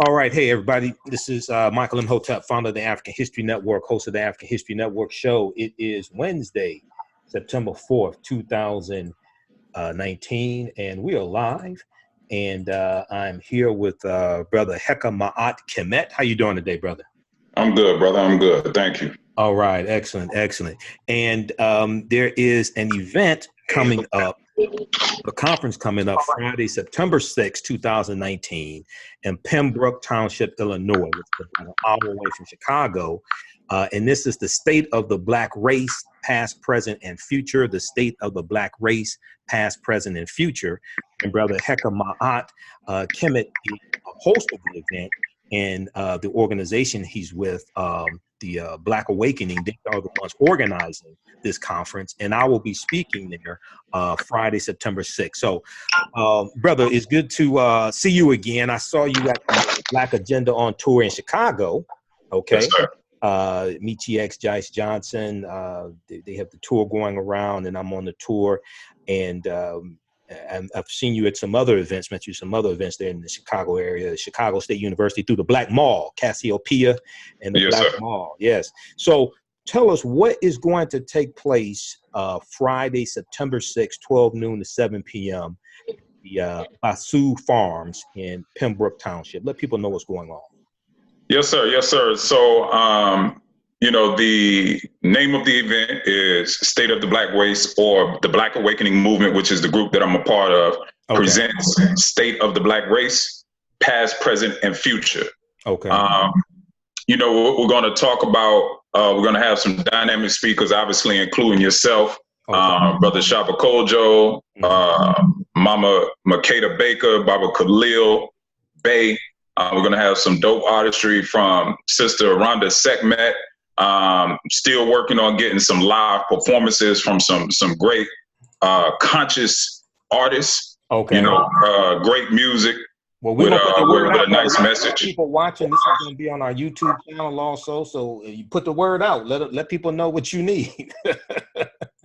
All right. Hey, everybody. This is Michael Imhotep, founder of the African History Network, host of the African History Network show. It is Wednesday, September 4th, 2019, and we are live. And I'm here with Brother Heka Kemet. How you doing today, brother? I'm good, brother. I'm good. Thank you. All right. Excellent. Excellent. And there is an event coming up, a conference coming up Friday, September 6th, 2019 in Pembroke Township, Illinois, which is about an hour away from Chicago. And this is the State of the Black Race, Past, Present, and Future. The State of the Black Race, Past, Present, and Future. And Brother Heka Kemet is a host of the event, and the organization he's with, the Black Awakening, they are the ones organizing this conference, and I will be speaking there Friday, September 6th. So, brother, it's good to see you again. I saw you at the Black Agenda on tour in Chicago. Okay. Yes, sir. Michi X, Jice Johnson, they have the tour going around, and I'm on the tour, and I've seen you at some other events, met you at some other events there in the Chicago area, Chicago State University, through the Black Mall, Cassiopeia, and the Yes, Black sir. Mall. Yes. So tell us what is going to take place Friday, September 6th, 12 noon to 7 p.m. at the Basu Farms in Pembroke Township. Let people know what's going on. Yes, sir. Yes, sir. So, the name of the event is State of the Black Race, or the Black Awakening Movement, which is the group that I'm a part of, presents State of the Black Race, Past, Present, and Future. Okay. We're going to talk about, we're going to have some dynamic speakers, obviously, including yourself, Brother Shaba Kojo, Mama Makeda Baker, Baba Khalil Bay. We're going to have some dope artistry from Sister Rhonda Sept. Still working on getting some live performances from some great conscious artists. Okay. Great music. Well, with a nice message. People watching, this is going to be on our YouTube channel also. So you put the word out. Let people know what you need.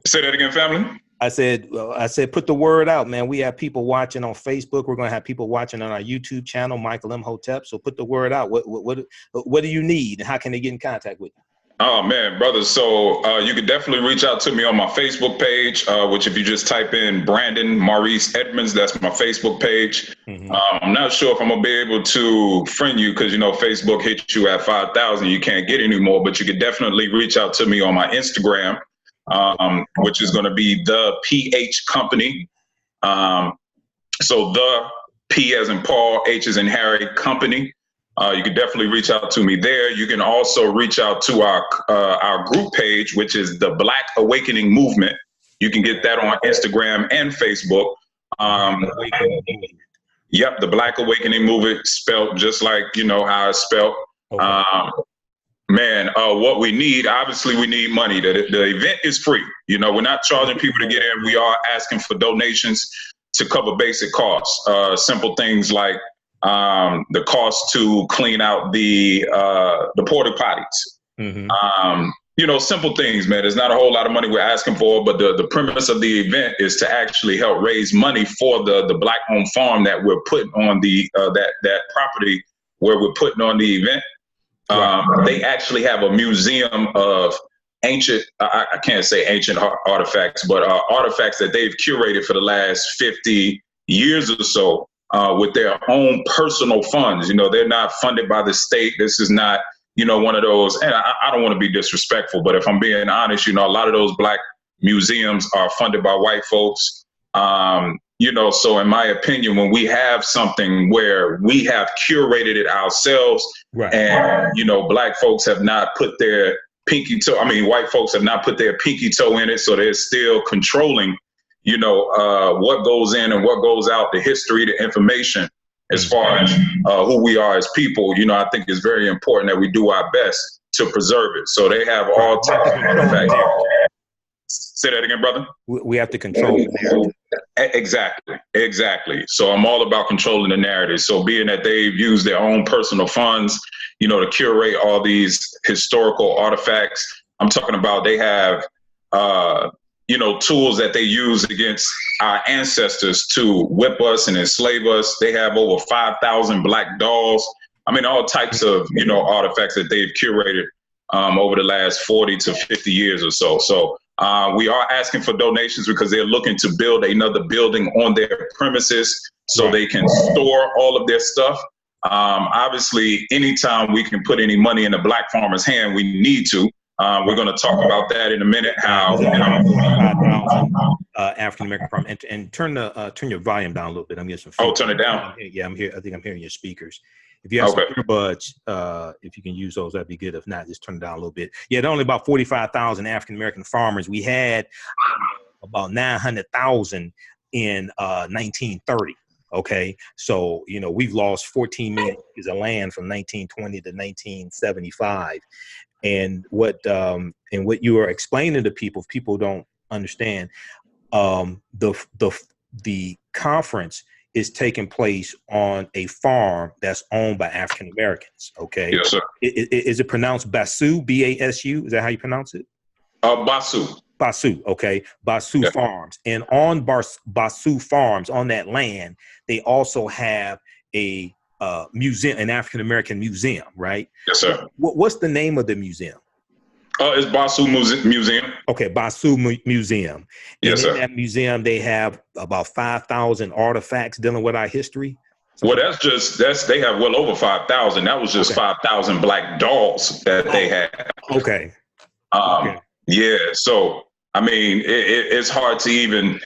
Say that again, family. I said, put the word out, man. We have people watching on Facebook. We're going to have people watching on our YouTube channel, Michael Imhotep. So put the word out. What do you need, and how can they get in contact with you? Oh, man, brother. So you could definitely reach out to me on my Facebook page, which if you just type in Brandon Maurice Edmonds, that's my Facebook page. Mm-hmm. I'm not sure if I'm going to be able to friend you because, Facebook hits you at 5,000. You can't get any more, but you could definitely reach out to me on my Instagram, which is going to be the PH Company. So the P as in Paul, H as in Harry Company. You can definitely reach out to me there. You can also reach out to our group page, which is the Black Awakening Movement. You can get that on Instagram and Facebook. Yep, the Black Awakening Movement, spelled just like how it's spelled. Okay. What we need, obviously, we need money. The event is free. We're not charging people to get in. We are asking for donations to cover basic costs. Simple things like the cost to clean out the porta potties. Mm-hmm. Simple things, man. There's not a whole lot of money we're asking for, but the premise of the event is to actually help raise money for the Black-owned farm that we're putting on that property where we're putting on the event. They actually have a museum of ancient, I can't say ancient artifacts, but artifacts that they've curated for the last 50 years or so. With their own personal funds. They're not funded by the state. This is not, one of those, and I don't want to be disrespectful, but if I'm being honest, a lot of those Black museums are funded by white folks. So in my opinion, when we have something where we have curated it ourselves, right, and, Black folks have not put their white folks have not put their pinky toe in it, so they're still controlling what goes in and what goes out, the history, the information, as far as who we are as people. I think it's very important that we do our best to preserve it. So they have all types of artifacts. Say that again, brother. We have to control the narrative. Exactly. So I'm all about controlling the narrative. So being that they've used their own personal funds, to curate all these historical artifacts, I'm talking about they have tools that they use against our ancestors to whip us and enslave us. They have over 5,000 Black dolls I mean, all types of, artifacts that they've curated over the last 40 to 50 years or so. So we are asking for donations because they're looking to build another building on their premises so they can store all of their stuff. Obviously, anytime we can put any money in a Black farmer's hand, we need to. We're going to talk about that in a minute. How 45,000 African American farm, and turn your volume down a little bit. I'm getting some feedback. Oh, turn it down. Yeah, I'm here. I think I'm hearing your speakers. If you have some earbuds, if you can use those, that'd be good. If not, just turn it down a little bit. Yeah, there are only about 45,000 African American farmers. We had about 900,000 in 1930. Okay, so we've lost 14 million acres of land from 1920 to 1975, and what you are explaining to people, if people don't understand, the conference is taking place on a farm that's owned by African Americans. Okay, yes, sir. Is it pronounced Basu? BASU? Is that how you pronounce it? Basu. Basu, okay, Basu Farms. And on Basu Farms, on that land, they also have a museum, an African-American museum, right? Yes, sir. What's the name of the museum? It's Basu Museum. Okay, Basu Museum. Yes, and in sir. that museum, they have about 5,000 artifacts dealing with our history. Well, they have well over 5,000. That was just 5,000 Black dolls that they had. Okay. Yeah, so I mean, it's hard to even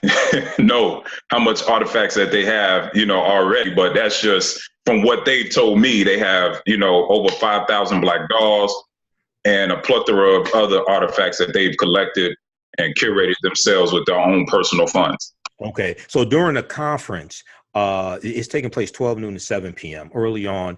know how much artifacts that they have, already. But that's just from what they told me. They have, over 5,000 Black dolls and a plethora of other artifacts that they've collected and curated themselves with their own personal funds. Okay, so during the conference, it's taking place 12 noon to 7 p.m. Early on,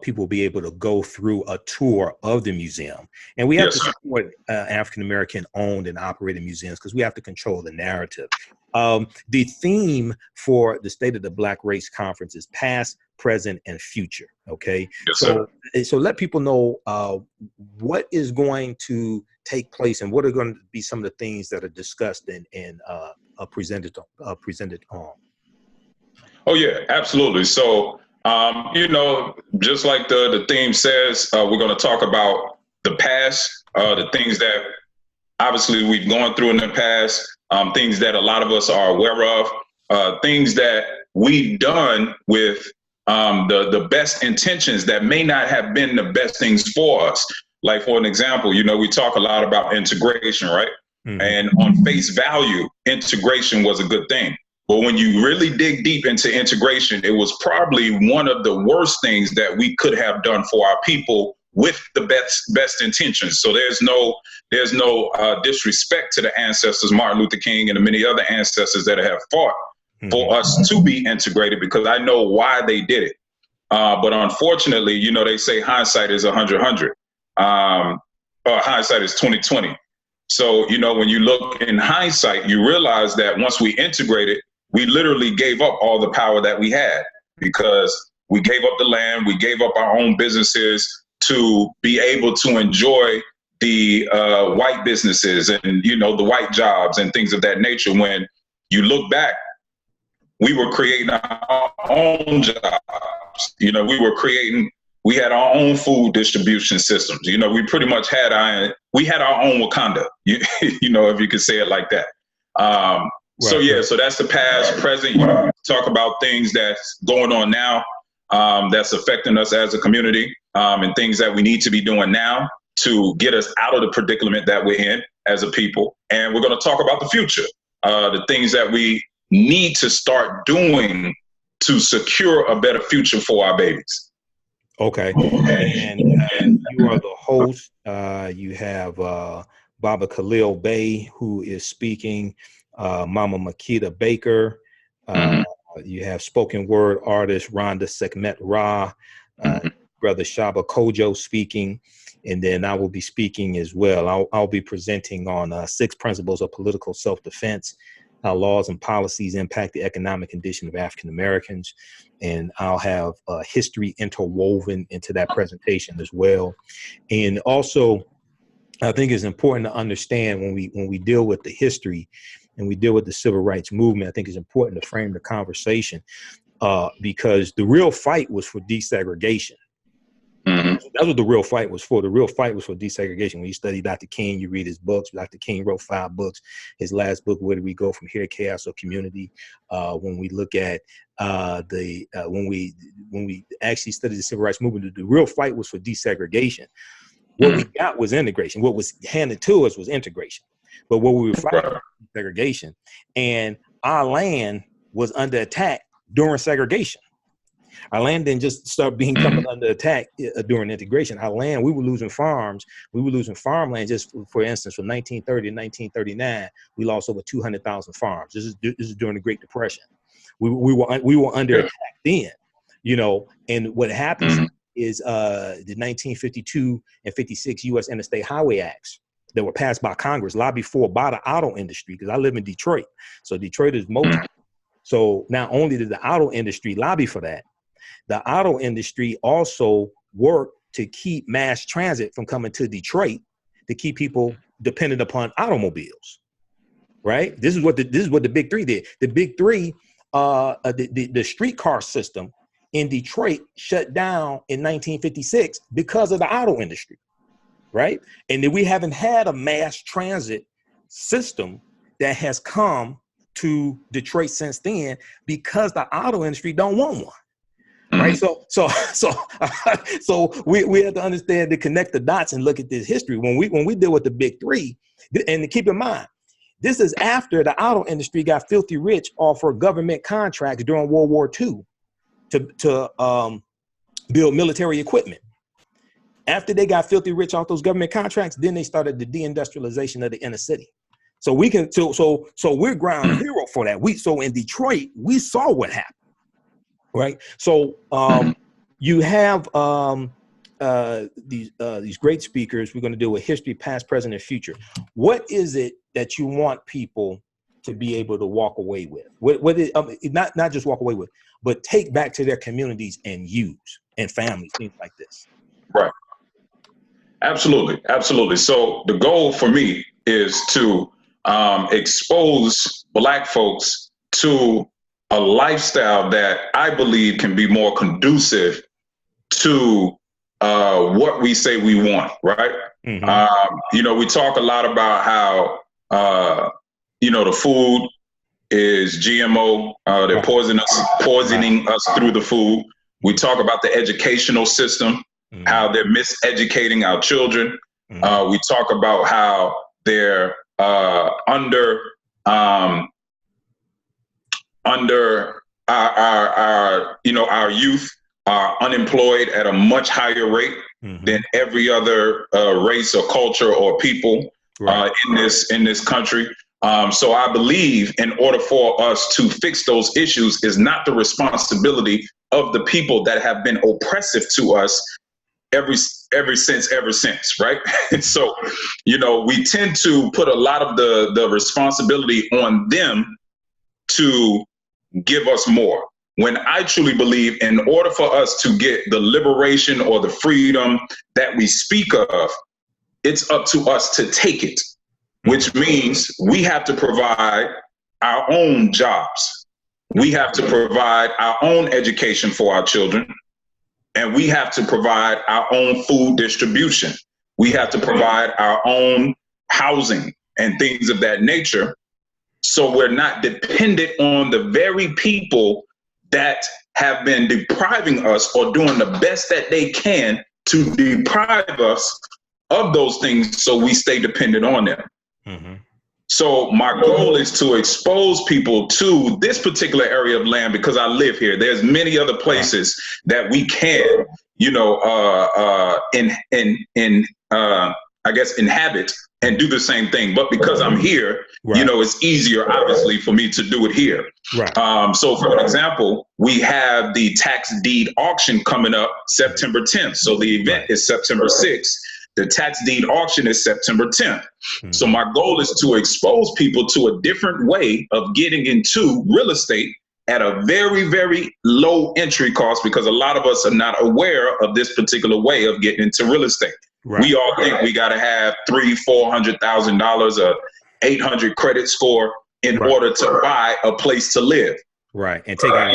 people will be able to go through a tour of the museum. And we have to support African-American owned and operated museums because we have to control the narrative. The theme for the State of the Black Race Conference is past, present, and future. Okay, so let people know what is going to take place and what are going to be some of the things that are discussed and presented on. Oh, yeah, absolutely. So, just like the theme says, we're going to talk about the past, the things that obviously we've gone through in the past, things that a lot of us are aware of, things that we've done with the best intentions that may not have been the best things for us. Like, for an example, we talk a lot about integration, right? Mm-hmm. And on face value, integration was a good thing. But when you really dig deep into integration, it was probably one of the worst things that we could have done for our people with the best intentions. So there's no disrespect to the ancestors, Martin Luther King and the many other ancestors that have fought for us to be integrated, because I know why they did it. But unfortunately, they say hindsight is 100, or hindsight is 2020. So, when you look in hindsight, you realize that once we integrated, we literally gave up all the power that we had, because we gave up the land, we gave up our own businesses to be able to enjoy the white businesses and, the white jobs and things of that nature. When you look back, we were creating our own jobs. We had our own food distribution systems. We pretty much had our own Wakanda, if you could say it like that. So that's the past, present. Talk about things that's going on now, that's affecting us as a community, and things that we need to be doing now to get us out of the predicament that we're in as a people. And we're going to talk about the future, the things that we need to start doing to secure a better future for our babies. Okay. And you are the host. You have Baba Khalil Bey, who is speaking, Mama Makita Baker. You have spoken word artist Rhonda Sekhmet Ra, Brother Shaba Kojo speaking, and then I will be speaking as well. I'll be presenting on 6 principles of political self-defense, how laws and policies impact the economic condition of African Americans. And I'll have history interwoven into that presentation as well. And also, I think it's important to understand when we deal with the history and we deal with the civil rights movement, I think it's important to frame the conversation because the real fight was for desegregation. Mm-hmm. That's what the real fight was for. The real fight was for desegregation. When you study Dr. King, you read his books. Dr. King wrote 5 books. His last book, Where Do We Go From Here, Chaos or Community? When we look at when we actually study the civil rights movement, the real fight was for desegregation. What we got was integration. What was handed to us was integration. But what we were fighting was segregation. And our land was under attack during segregation. Our land didn't just start coming under attack during integration. Our land, we were losing farms. We were losing farmland. Just for instance, from 1930 to 1939, we lost over 200,000 farms. This is during the Great Depression. We were under attack then, you know. And what happens is the 1952 and 56 U.S. Interstate Highway Acts that were passed by Congress, lobbied for by the auto industry, because I live in Detroit. So Detroit is motor. So not only did the auto industry lobby for that, the auto industry also worked to keep mass transit from coming to Detroit, to keep people dependent upon automobiles, right? This is what the big three did. The big three, the streetcar system in Detroit shut down in 1956 because of the auto industry, right? And then we haven't had a mass transit system that has come to Detroit since then, because the auto industry don't want one. Right. So we have to understand, to connect the dots and look at this history. When we deal with the big three, and keep in mind, this is after the auto industry got filthy rich off of government contracts during World War II to build military equipment. After they got filthy rich off those government contracts, then they started the deindustrialization of the inner city. So we're ground hero for that. So in Detroit, we saw what happened. Right. So you have these great speakers. We're going to deal with history, past, present, and future. What is it that you want people to be able to walk away with? What is, not just walk away with, but take back to their communities and use, and families, things like this. Right. Absolutely. Absolutely. So the goal for me is to expose Black folks to a lifestyle that I believe can be more conducive to what we say we want, right? You know, we talk a lot about how, you know, the food is GMO. They're poisoning us through the food. We talk about the educational system, how they're miseducating our children. We talk about how they're under our you know, our youth are unemployed at a much higher rate than every other race or culture or people in this country. So I believe in order for us to fix those issues is not the responsibility of the people that have been oppressive to us ever since, right? So, you know, we tend to put a lot of the responsibility on them to give us more. When I truly believe, in order for us to get the liberation or the freedom that we speak of, it's up to us to take it, which means we have to provide our own jobs. We have to provide our own education for our children. And we have to provide our own food distribution. We have to provide our own housing and things of that nature. So we're not dependent on the very people that have been depriving us or doing the best that they can to deprive us of those things, so we stay dependent on them. So my goal is to expose people to this particular area of land, because I live here. There's many other places that we can, you know, I guess inhabit and do the same thing. But because I'm here, you know, it's easier, obviously, for me to do it here. So for example, we have the tax deed auction coming up September 10th. So the event is September 6th. The tax deed auction is September 10th. So my goal is to expose people to a different way of getting into real estate at a very, very low entry cost, because a lot of us are not aware of this particular way of getting into real estate. We all think we got to have $300,000-$400,000, a 800 credit score in order to buy a place to live. And take out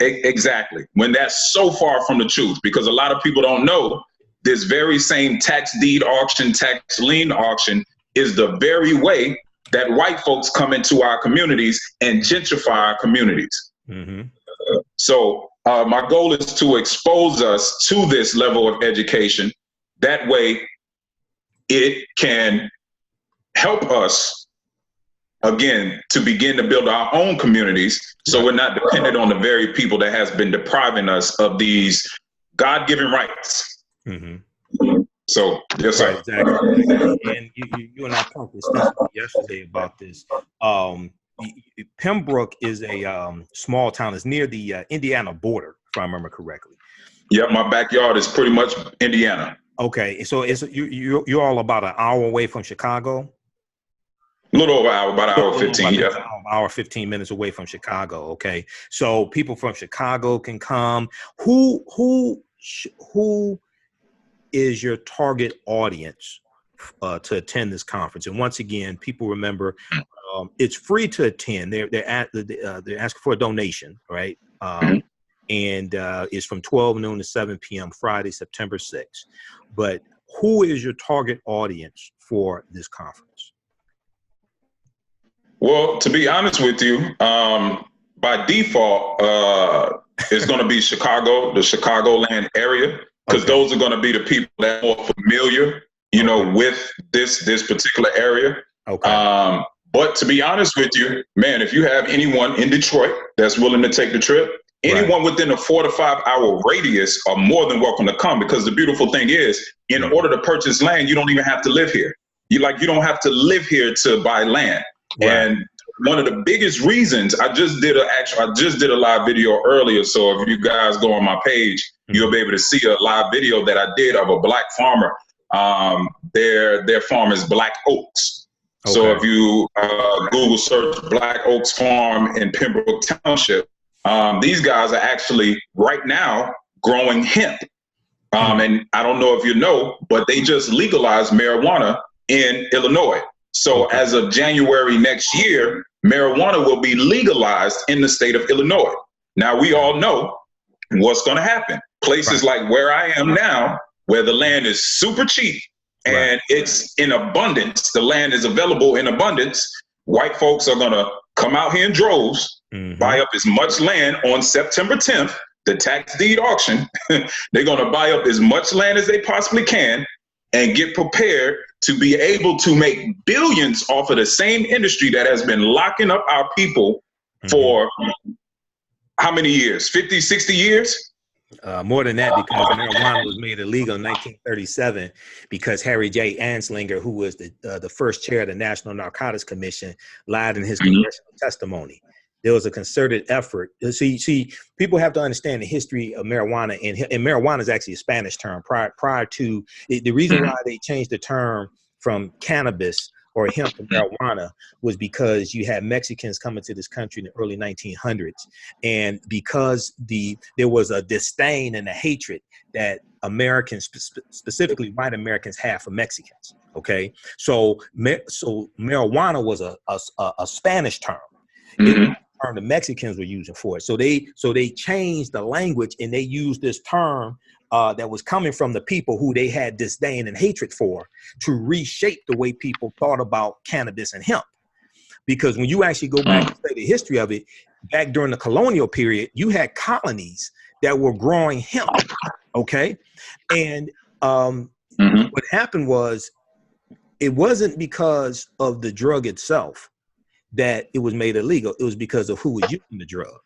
Exactly. When that's so far from the truth, because a lot of people don't know this very same tax deed auction, tax lien auction is the very way that white folks come into our communities and gentrify our communities. Mm-hmm. So my goal is to expose us to this level of education. That way it can help us, again, to begin to build our own communities, so we're not dependent on the very people that has been depriving us of these God-given rights. Mm-hmm. So, yes, sir. Right, exactly. And you and I talked extensively yesterday about this. Pembroke is a small town. It's near the Indiana border, if I remember correctly. Yeah, my backyard is pretty much Indiana. Okay, so you're all about an hour away from Chicago. A little over an hour, about an hour 15. Yeah, hour 15 minutes away from Chicago. Okay, so people from Chicago can come. Who is your target audience to attend this conference? And once again, people remember it's free to attend. They're asking for a donation, right? And it's from 12 noon to 7 p.m. Friday, September 6th. But who is your target audience for this conference? Well, to be honest with you, by default, it's going to be Chicago, the Chicagoland area, because those are going to be the people that are more familiar, with this particular area. Okay. But to be honest with you, man, if you have anyone in Detroit that's willing to take the trip, anyone within a 4 to 5 hour radius are more than welcome to come, because the beautiful thing is, in order to purchase land, you don't even have to live here. You don't have to live here to buy land. Right. And one of the biggest reasons, I just did a live video earlier. So if you guys go on my page, you'll be able to see a live video that I did of a black farmer. Their farm is Black Oaks. Okay. So if you Google search Black Oaks Farm in Pembroke Township, these guys are actually right now growing hemp. And I don't know if you know, but they just legalized marijuana in Illinois. So as of January next year, marijuana will be legalized in the state of Illinois. Now, we all know what's going to happen. Places like where I am now, where the land is super cheap and it's in abundance, the land is available in abundance, white folks are going to come out here in droves, buy up as much land on September 10th, the tax deed auction. They're going to buy up as much land as they possibly can and get prepared to be able to make billions off of the same industry that has been locking up our people for how many years? 50, 60 years? More than that, because marijuana was made illegal in 1937 because Harry J. Anslinger, who was the first chair of the National Narcotics Commission, lied in his congressional testimony. There was a concerted effort. See, people have to understand the history of marijuana, and marijuana is actually a Spanish term. Prior to the reason why they changed the term from cannabis or hemp to marijuana was because you had Mexicans coming to this country in the early 1900s, and because there was a disdain and a hatred that Americans, specifically white Americans, have for Mexicans. Okay, so marijuana was a Spanish term. The Mexicans were using for it. So they changed the language, and they used this term that was coming from the people who they had disdain and hatred for to reshape the way people thought about cannabis and hemp. Because when you actually go back and study the history of it, back during the colonial period, you had colonies that were growing hemp. Okay. And what happened was, it wasn't because of the drug itself that it was made illegal. It was because of who was using the drug.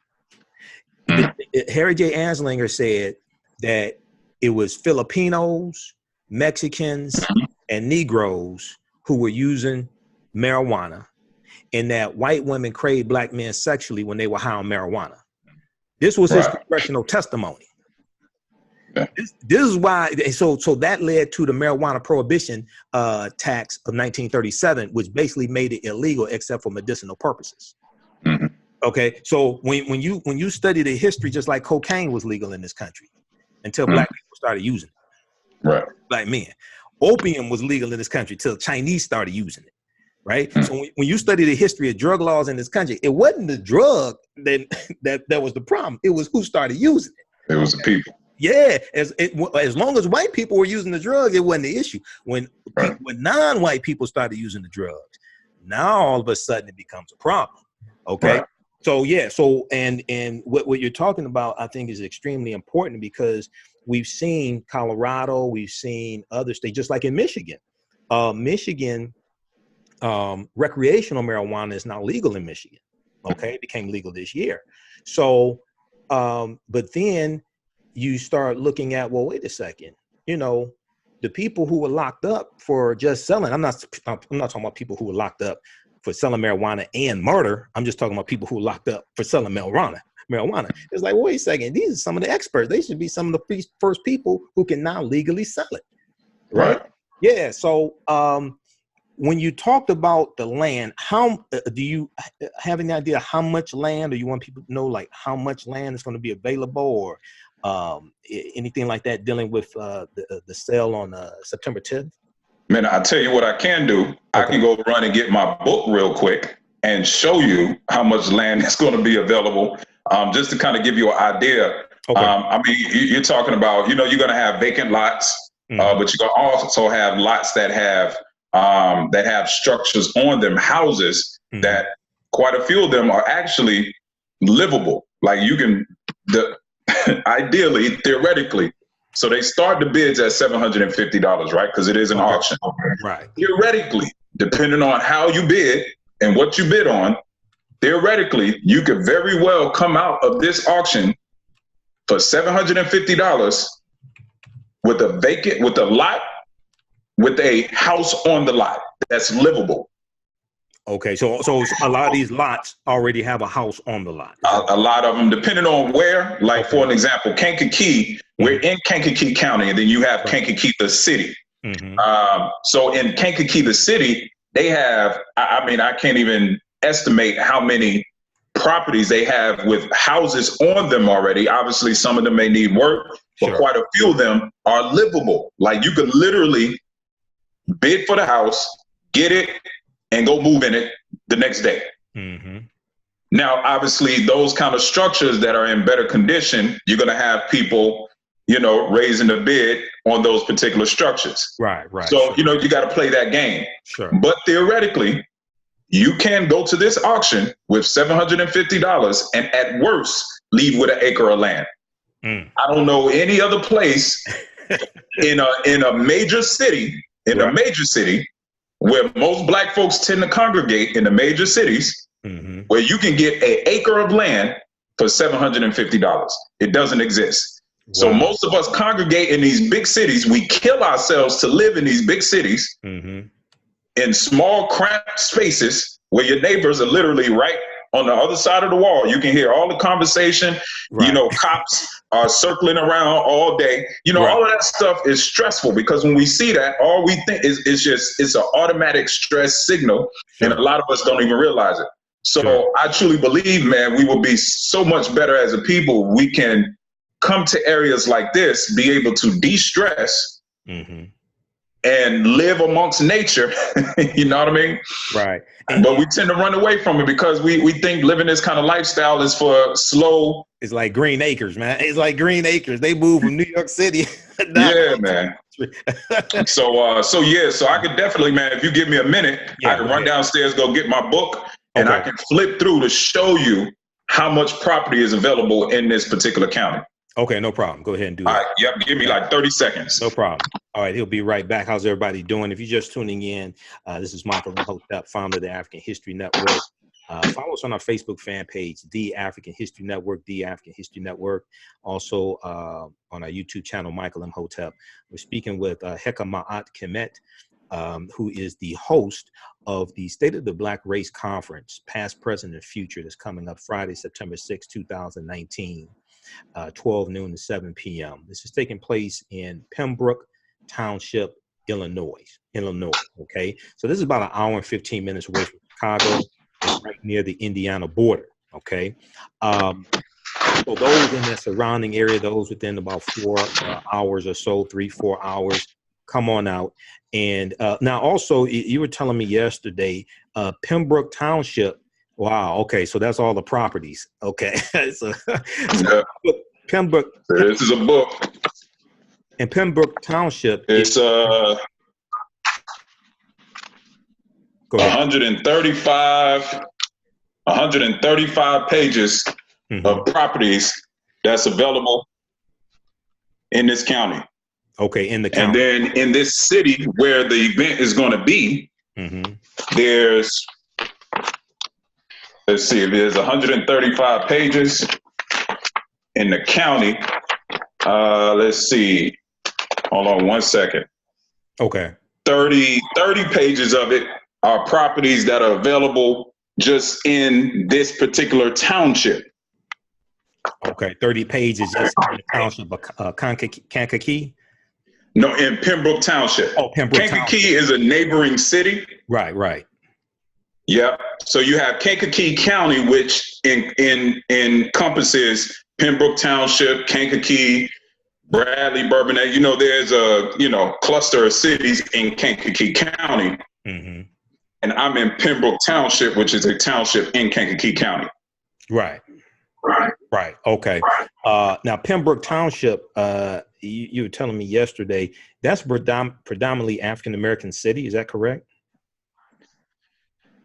Harry J. Anslinger said that it was Filipinos, Mexicans, and Negroes who were using marijuana, and that white women craved black men sexually when they were high on marijuana. This was his congressional testimony. This is why, so that led to the marijuana prohibition tax of 1937, which basically made it illegal except for medicinal purposes. Okay, so when you study the history, just like cocaine was legal in this country until black people started using it, black men. Opium was legal in this country till Chinese started using it. right? So when you study the history of drug laws in this country, it wasn't the drug that was the problem. It was who started using it. It was the people. Yeah, as long as white people were using the drugs, it wasn't the issue. When non-white people started using the drugs, now all of a sudden it becomes a problem. Okay, right. So yeah, so and what you're talking about, I think, is extremely important because we've seen Colorado, we've seen other states, just like in Michigan. Michigan, recreational marijuana is now legal in Michigan. Okay, it became legal this year. So, but then you start looking at, well, wait a second, the people who were locked up for just selling. I'm not talking about people who were locked up for selling marijuana and murder. I'm just talking about people who are locked up for selling marijuana. It's like, wait a second, these are some of the experts. They should be some of the first people who can now legally sell it. Right. Yeah. So when you talked about the land, how do you have any idea how much land, or you want people to know like how much land is going to be available, or anything like that dealing with the sale on September 10th? Man, I'll tell you what I can do. Okay. I can go run and get my book real quick and show you how much land is going to be available, just to kind of give you an idea. Okay. I mean, you're talking about, you're going to have vacant lots, but you're going to also have lots that have structures on them, houses that quite a few of them are actually livable. Like you can, ideally, theoretically. So they start the bids at $750, right? Because it is an auction. Right. Theoretically, depending on how you bid and what you bid on, theoretically, you could very well come out of this auction for $750 with a lot, with a house on the lot that's livable. Okay, so a lot of these lots already have a house on the lot. A lot of them, depending on where. Like for an example, Kankakee, we're in Kankakee County, and then you have Kankakee, the city. So in Kankakee, the city, they have, I can't even estimate how many properties they have with houses on them already. Obviously, some of them may need work, but quite a few of them are livable. Like you could literally bid for the house, get it, and go move in it the next day. Now, obviously, those kind of structures that are in better condition, you're going to have people, raising the bid on those particular structures. Right. So, you got to play that game. But theoretically, you can go to this auction with $750 and at worst leave with an acre of land. I don't know any other place in a major city, where most Black folks tend to congregate, in the major cities, where you can get an acre of land for $750. It doesn't exist. Wow. So most of us congregate in these big cities. We kill ourselves to live in these big cities, in small, cramped spaces where your neighbors are literally right on the other side of the wall. You can hear all the conversation. Cops are circling around all day. All of that stuff is stressful, because when we see that, all we think is it's an automatic stress signal, and a lot of us don't even realize it. So I truly believe, man, we will be so much better as a people. We can come to areas like this, be able to de-stress and live amongst nature. You know what I mean? Right. But we tend to run away from it because we think living this kind of lifestyle is for slow. It's like Green Acres, man. It's like Green Acres. They moved from New York City. Yeah, man. So I could definitely, man, if you give me a minute, I can run downstairs, go get my book, and I can flip through to show you how much property is available in this particular county. Okay, no problem. Go ahead and do that. All right, yep, give me like 30 seconds. No problem. All right, he'll be right back. How's everybody doing? If you're just tuning in, this is Michael Imhotep, founder of the African History Network. Follow us on our Facebook fan page, The African History Network, The African History Network. Also on our YouTube channel, Michael Imhotep. We're speaking with Heka Kemet, who is the host of the State of the Black Race Conference, Past, Present, and Future, that's coming up Friday, September 6, 2019. 12 noon to 7 p.m. This is taking place in Pembroke Township, Illinois. Okay, so this is about an hour and 15 minutes away from Chicago. It's right near the Indiana border. Okay, so those in the surrounding area, those within about 4 hours or so, 3-4 hours, come on out. And now also you were telling me yesterday, Pembroke Township. Wow. Okay. So that's all the properties. Okay. so Yeah. Pembroke. This is a book. And Pembroke Township. It's Go ahead. 135 pages of properties that's available in this county. Okay, in the county. And then in this city where the event is going to be, there's, let's see, if there's 135 pages in the county. Let's see. Hold on one second. Okay. 30 pages of it are properties that are available just in this particular township. Okay, 30 pages just in the township of Kankakee? No, in Pembroke Township. Oh, Pembroke Kankakee is a neighboring city. Right. Yeah. So you have Kankakee County, which encompasses Pembroke Township, Kankakee, Bradley, Bourbonnais. There's a cluster of cities in Kankakee County. And I'm in Pembroke Township, which is a township in Kankakee County. Right. Okay. Now, Pembroke Township, you were telling me yesterday, that's predominantly African-American city. Is that correct?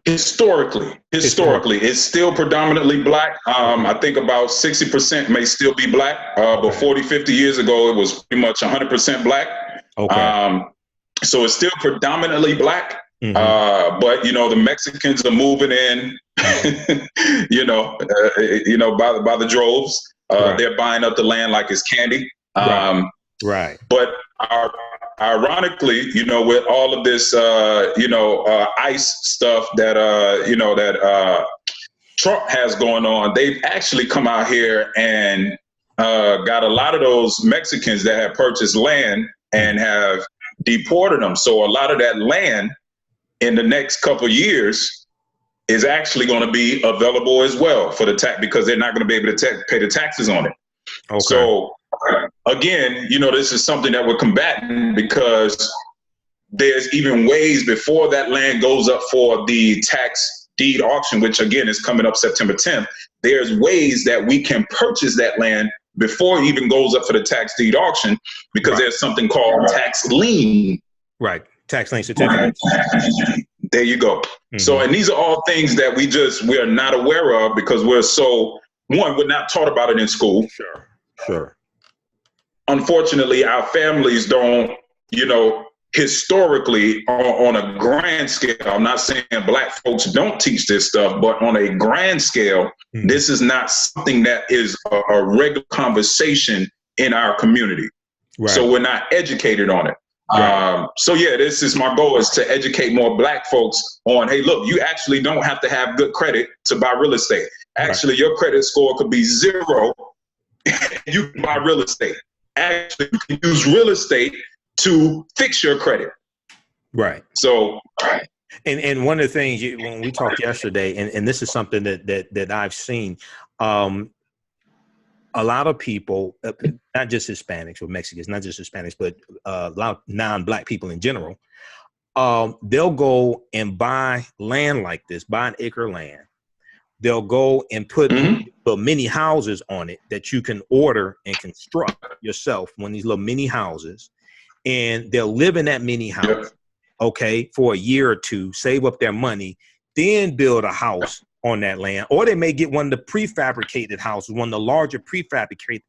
Historically, it's still predominantly black. I think about 60% may still be black. But 40, 50 years ago, it was pretty much 100% black. Okay. So it's still predominantly black. But the Mexicans are moving in, by the droves. They're buying up the land like it's candy. Right. But ironically, with all of this, ICE stuff that Trump has going on, they've actually come out here and got a lot of those Mexicans that have purchased land and have deported them. So a lot of that land in the next couple of years is actually going to be available as well for the tax, because they're not going to be able to pay the taxes on it. Okay. So again, this is something that we're combating, because there's even ways before that land goes up for the tax deed auction, which again is coming up September 10th. There's ways that we can purchase that land before it even goes up for the tax deed auction, because there's something called tax lien. Right. Tax lien certificates. There you go. So, and these are all things that we are not aware of, because we're not taught about it in school. Sure. Unfortunately, our families don't, historically on a grand scale, I'm not saying black folks don't teach this stuff, but on a grand scale, this is not something that is a regular conversation in our community. Right. So we're not educated on it. Right. This is my goal, is to educate more black folks on, hey, look, you actually don't have to have good credit to buy real estate. Actually, your credit score could be 0. You can buy real estate. Actually, you can use real estate to fix your credit. Right. So, and one of the things when we talked yesterday, and this is something that I've seen, a lot of people, not just Hispanics or Mexicans, not just Hispanics, but a lot of non-black people in general, they'll go and buy land like this, buy an acre land. They'll go and put the mini houses on it that you can order and construct yourself, one of these little mini houses, and they'll live in that mini house, for a year or two, save up their money, then build a house on that land. Or they may get one of the prefabricated houses, one of the larger prefabricated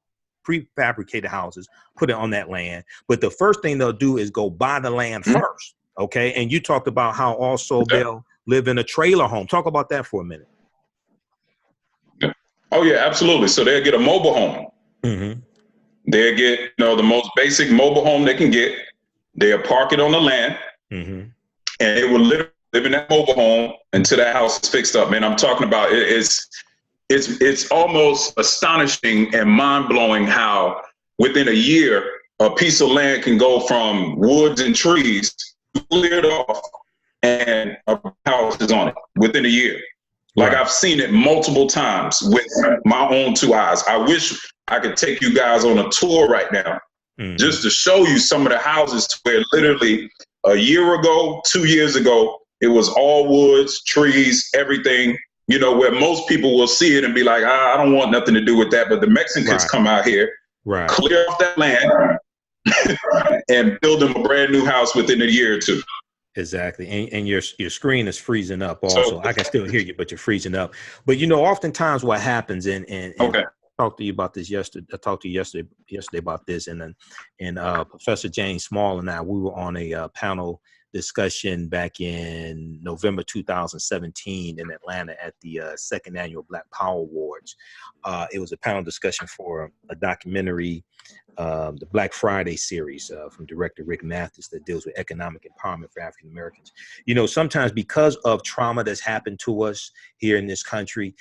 houses, put it on that land. But the first thing they'll do is go buy the land first, And you talked about how also they'll live in a trailer home. Talk about that for a minute. Oh, yeah, absolutely. So they'll get a mobile home. They'll get, the most basic mobile home they can get. They'll park it on the land, and they will live in that mobile home until that house is fixed up. Man, I'm talking about it's almost astonishing and mind-blowing how within a year a piece of land can go from woods and trees cleared off and a house is on it within a year. Like I've seen it multiple times with my own 2 eyes. I wish I could take you guys on a tour right now just to show you some of the houses where literally a year ago, 2 years ago, it was all woods, trees, everything, you know, where most people will see it and be like, I don't want nothing to do with that. But the Mexicans come out here, clear off that land and build them a brand new house within a year or two. Exactly. And your screen is freezing up also. I can still hear you, but you're freezing up. But, you know, oftentimes what happens, and I talked to you about this yesterday. I talked to you yesterday about this. And Professor James Small and I, we were on a panel discussion back in November 2017 in Atlanta at the second annual Black Power Awards. It was a panel discussion for a documentary, the Black Friday series from director Rick Mathis that deals with economic empowerment for African Americans. You know, sometimes because of trauma that's happened to us here in this country,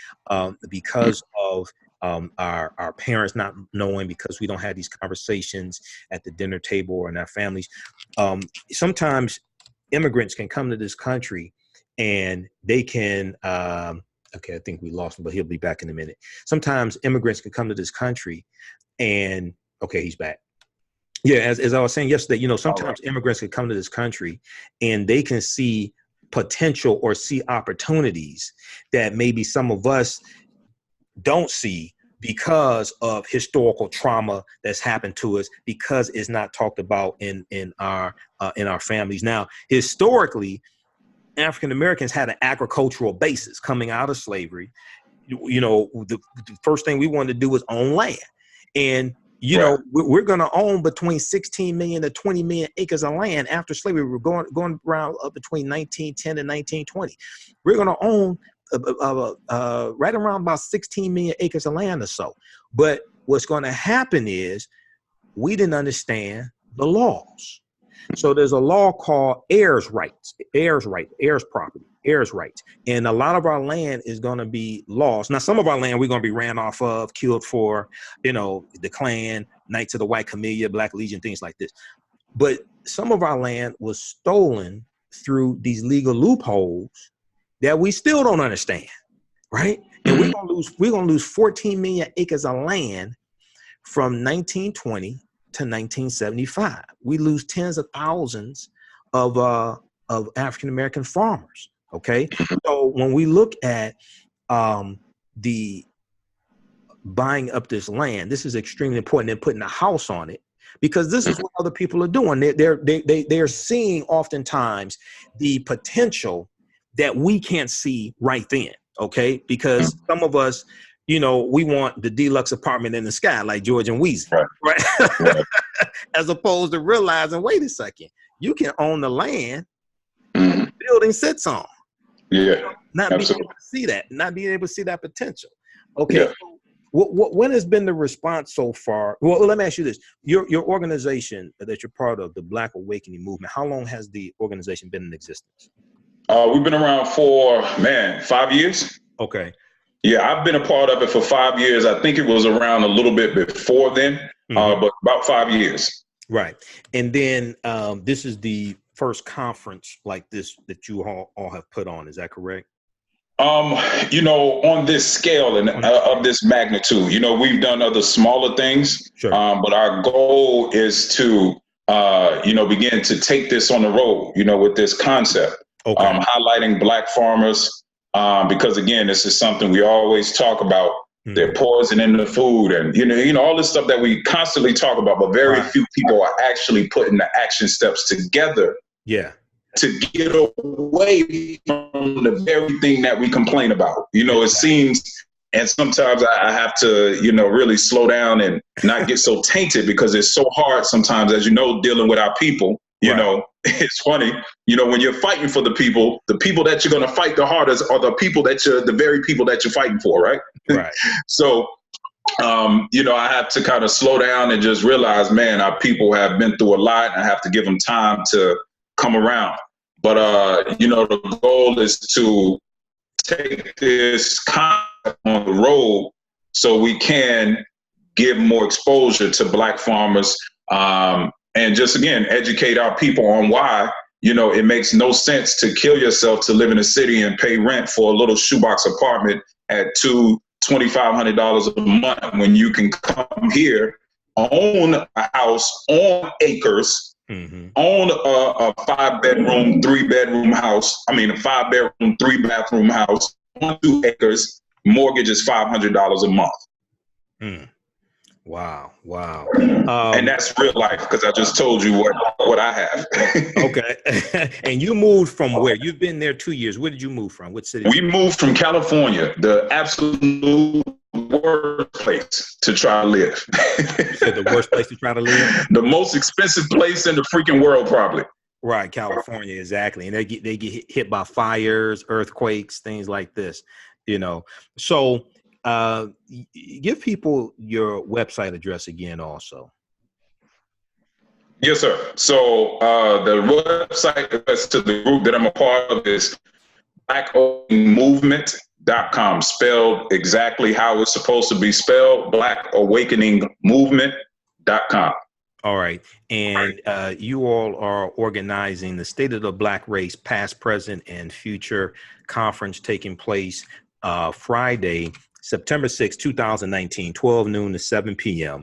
because of our parents not knowing, because we don't have these conversations at the dinner table or in our families, sometimes immigrants can come to this country and they can, okay, I think we lost him, but he'll be back in a minute. Sometimes immigrants can come to this country and, okay, he's back. Yeah, as I was saying yesterday, you know, sometimes immigrants can come to this country and they can see potential or see opportunities that maybe some of us don't see because of historical trauma that's happened to us, because it's not talked about in our families. Now, historically, African Americans had an agricultural basis coming out of slavery. You know, the first thing we wanted to do was own land. And, you know, we're going to own between 16 million to 20 million acres of land after slavery. We're going around up between 1910 and 1920. We're going to own right around about 16 million acres of land or so. But what's going to happen is we didn't understand the laws. So there's a law called heirs rights, heirs property, heirs rights. And a lot of our land is going to be lost. Now, some of our land we're going to be ran off of, killed for, you know, the Klan, Knights of the White Camellia, Black Legion, things like this. But some of our land was stolen through these legal loopholes that we still don't understand, right? And we're gonna lose 14 million acres of land from 1920 to 1975. We lose tens of thousands of African American farmers. Okay, so when we look at the buying up this land, this is extremely important. They're putting a house on it, because this is what other people are doing. They're seeing oftentimes the potential that we can't see right then, okay? Because some of us, you know, we want the deluxe apartment in the sky like George and Weezy, right? As opposed to realizing, wait a second, you can own the land the building sits on. Yeah, not being able to see that, not being able to see that potential. Okay, so what has been the response so far? Well, let me ask you this. Your organization that you're part of, the Black Awakening Movement, how long has the organization been in existence? We've been around for, 5 years. Okay. Yeah, I've been a part of it for 5 years. I think it was around a little bit before then, but about 5 years. Right. And then this is the first conference like this that you all have put on. Is that correct? You know, on this scale and of this magnitude, you know, we've done other smaller things, but our goal is to, begin to take this on the road, you know, with this concept. Highlighting Black farmers, because again, this is something we always talk about. They're poison in the food, and you know all this stuff that we constantly talk about, but very few people are actually putting the action steps together. Yeah, to get away from the very thing that we complain about. You know, it seems, and sometimes I have to, you know, really slow down and not get so tainted, because it's so hard sometimes, as you know, dealing with our people. You know, it's funny, you know, when you're fighting for the people that you're going to fight the hardest are the people the very people that you're fighting for, right? Right. So, you know, I have to kind of slow down and just realize, man, our people have been through a lot, and I have to give them time to come around. But, you know, the goal is to take this concept on the road so we can give more exposure to Black farmers, and just, again, educate our people on why, you know, it makes no sense to kill yourself to live in a city and pay rent for a little shoebox apartment at $2,500 a month when you can come here own a house on acres, own a 5-bedroom, 3-bedroom house. I mean, a 5-bedroom, 3-bathroom house on 2 acres. Mortgage is $500 a month. Wow. And that's real life, because I just told you what I have. Okay. And you moved from where? You've been there 2 years. Where did you move from? What city? We moved from California, the absolute worst place to try to live. You said the worst place to try to live? The most expensive place in the freaking world, probably. Right, California, exactly. And they get hit by fires, earthquakes, things like this, you know. So give people your website address again also. Yes, sir. So the website address to the group that I'm a part of is blackawakeningmovement.com, spelled exactly how it's supposed to be spelled, blackawakeningmovement.com. All right. And you all are organizing the State of the Black Race, past, present, and future conference taking place Friday, September 6, 2019, 12 noon to 7 p.m.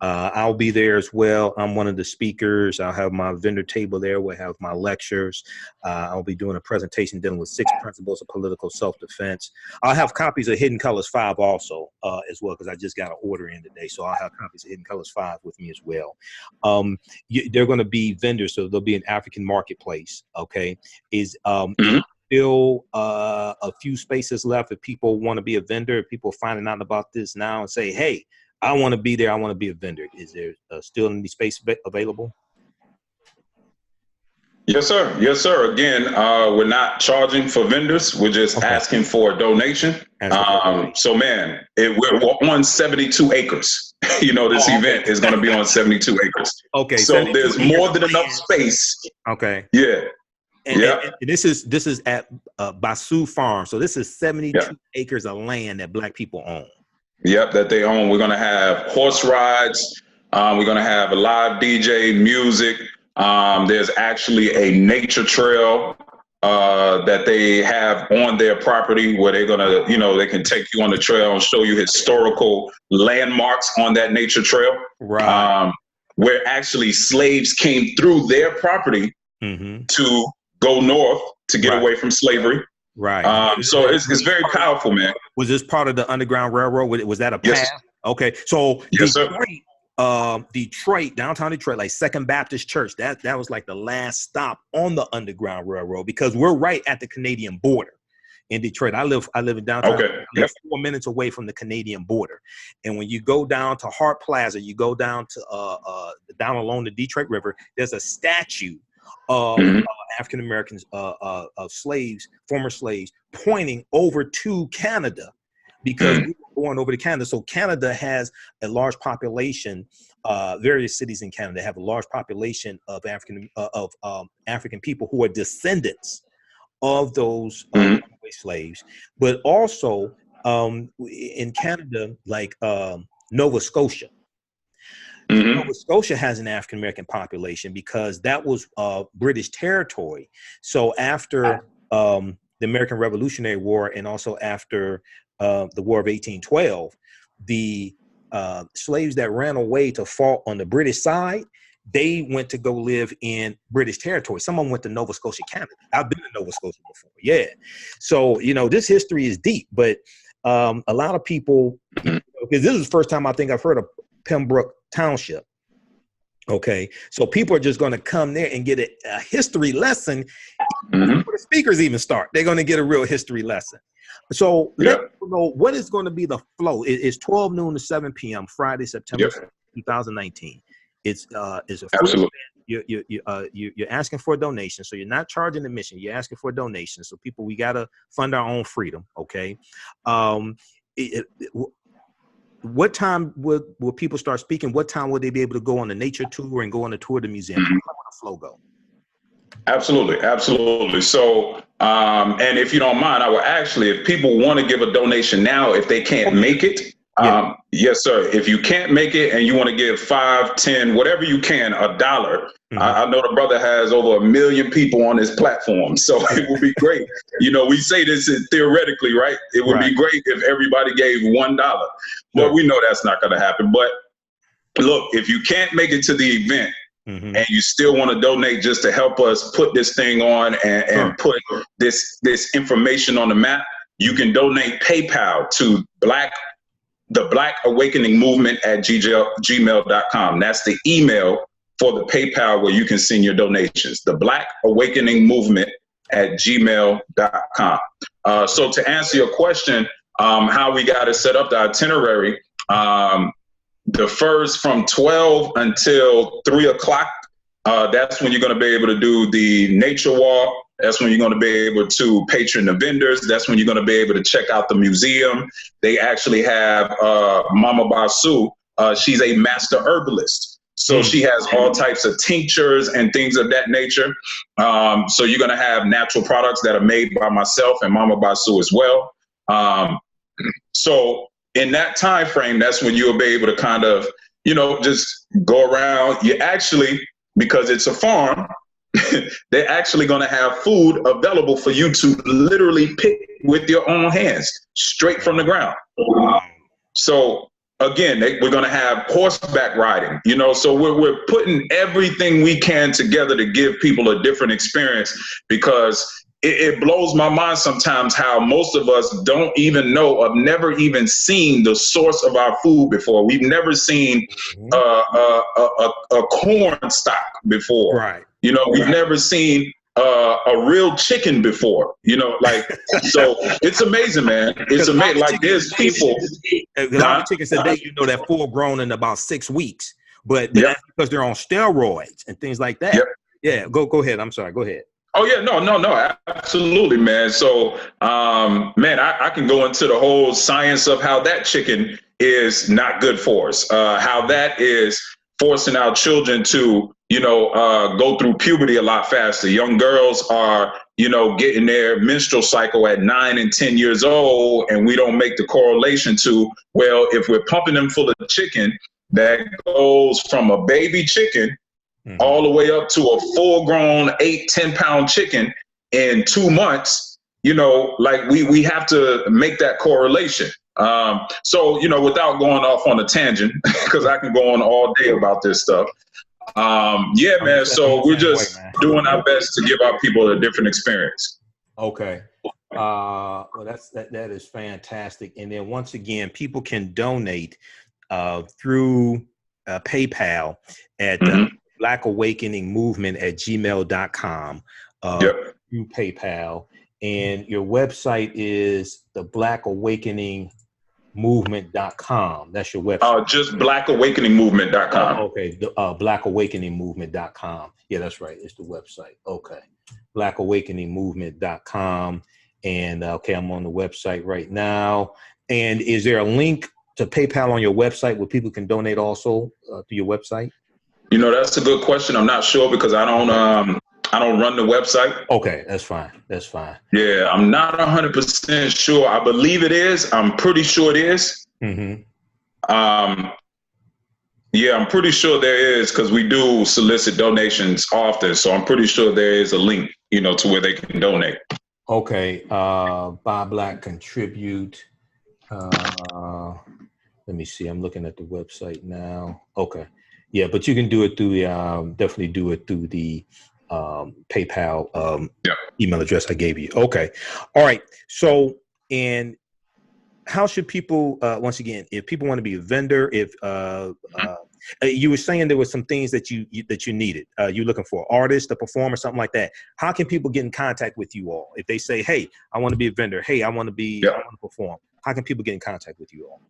I'll be there as well. I'm one of the speakers. I'll have my vendor table there. We'll have my lectures. I'll be doing a presentation dealing with 6 principles of political self-defense. I'll have copies of Hidden Colors 5 also as well, because I just got an order in today. So I'll have copies of Hidden Colors 5 with me as well. They're going to be vendors, so there'll be an African marketplace. Okay. Is still a few spaces left if people want to be a vendor, if people finding out about this now and say, hey, I want to be there. I want to be a vendor. Is there still any space available? Yes, sir. Yes, sir. Again, we're not charging for vendors. We're just asking for a donation. So, man, we're on 72 acres. You know, this event is going to be on 72 acres. Okay. So there's more than enough space. Okay. Yeah. And this is at Basu Farm. So this is 72 acres of land that Black people own. Yep, that they own. We're going to have horse rides. We're going to have a live DJ, music. There's actually a nature trail that they have on their property where they're going to, you know, they can take you on the trail and show you historical landmarks on that nature trail. Right. Where actually slaves came through their property to go north to get away from slavery. Right. So it's very powerful, man. Was this part of the Underground Railroad? Was that a path? Yes. Okay. So yes, Detroit, downtown Detroit, like Second Baptist Church, that was like the last stop on the Underground Railroad, because we're right at the Canadian border in Detroit. I live in downtown. Okay. I live 4 minutes away from the Canadian border. And when you go down to Hart Plaza, you go down to down along the Detroit River, there's a statue of African Americans, of slaves, former slaves, pointing over to Canada, because we were going over to Canada. So Canada has a large population. Various cities in Canada have a large population of African people who are descendants of those slaves, but also in Canada, like Nova Scotia. Nova Scotia has an African American population because that was British territory. So after the American Revolutionary War, and also after the War of 1812, the slaves that ran away to fought on the British side, they went to go live in British territory. Some of them went to Nova Scotia, Canada. I've been to Nova Scotia before. Yeah. So, you know, this history is deep, but a lot of people, because this is the first time I think I've heard of Pembroke Township. Okay. So people are just going to come there and get a history lesson before the speakers even start. They're going to get a real history lesson. So let people know what is going to be the flow. It's 12 noon to 7 p.m. Friday, September 2019. It's a free event. You're asking for a donation, so you're not charging admission. You're asking for a donation. So people, we gotta fund our own freedom. Okay. What time will people start speaking? What time will they be able to go on the nature tour and go on the tour of the museum? How will the flow go? Absolutely. So, and if you don't mind, I will actually, if people want to give a donation now, if they can't make it, yes, sir. If you can't make it and you want to give 5, 10, whatever you can, $1. I know the brother has over 1 million people on his platform, so it would be great. You know, we say this theoretically, right? It would be great if everybody gave $1, but we know that's not going to happen. But look, if you can't make it to the event, and you still want to donate just to help us put this thing on and put this information on the map, you can donate PayPal to the Black Awakening Movement at gmail.com. That's the email for the PayPal where you can send your donations. The Black Awakening Movement at gmail.com. So to answer your question, how we got it set up, the itinerary, the first from 12 until 3 o'clock, that's when you're going to be able to do the nature walk. That's when you're going to be able to patron the vendors. That's when you're going to be able to check out the museum. They actually have Mama Basu. She's a master herbalist. So she has all types of tinctures and things of that nature. So you're going to have natural products that are made by myself and Mama Basu as well. So in that time frame, that's when you'll be able to kind of, just go around. You actually, because it's a farm, they're actually going to have food available for you to literally pick with your own hands, straight from the ground. So again, we're going to have horseback riding, so we're putting everything we can together to give people a different experience, because it blows my mind sometimes how most of us don't even know, or never even seen the source of our food before. We've never seen a corn stock before. Right. We've never seen a real chicken before. So it's amazing, man. It's amazing. Like there's people. A lot of chickens today, that full grown in about 6 weeks, but that's because they're on steroids and things like that. Yeah. Go ahead. I'm sorry. Go ahead. Oh, yeah, no, absolutely, man. So, man, I can go into the whole science of how that chicken is not good for us, how that is forcing our children to, go through puberty a lot faster. Young girls are, getting their menstrual cycle at 9 and 10 years old, and we don't make the correlation to, well, if we're pumping them full of chicken, that goes from a baby chicken all the way up to a full-grown 8-10 pound chicken in 2 months, like we have to make that correlation. So, without going off on a tangent, because I can go on all day about this stuff. Yeah, man. So we're just doing our best to give our people a different experience. Okay. Well, that is fantastic. And then once again, people can donate through PayPal at Black Awakening Movement at gmail.com through PayPal. And your website is the Black Awakening Movement.com. That's your website. Just blackawakeningmovement.com. Okay. Blackawakeningmovement.com. Yeah, that's right. It's the website. Okay. Blackawakeningmovement.com. And okay, I'm on the website right now. And is there a link to PayPal on your website where people can donate also through your website? That's a good question. I'm not sure because I don't run the website. Okay, that's fine. That's fine. Yeah, I'm not 100% sure. I believe it is. I'm pretty sure it is. Yeah, I'm pretty sure there is because we do solicit donations often. So I'm pretty sure there is a link, to where they can donate. Okay. Buy Black, contribute. Let me see. I'm looking at the website now. Okay. Yeah, but you can do it through definitely do it through the PayPal email address I gave you. Okay. All right. So, and how should people, once again, if people want to be a vendor, if you were saying there were some things that you needed, you're looking for an artist, a performer, something like that. How can people get in contact with you all? If they say, hey, I want to be a vendor. Hey, I want to perform. How can people get in contact with you all?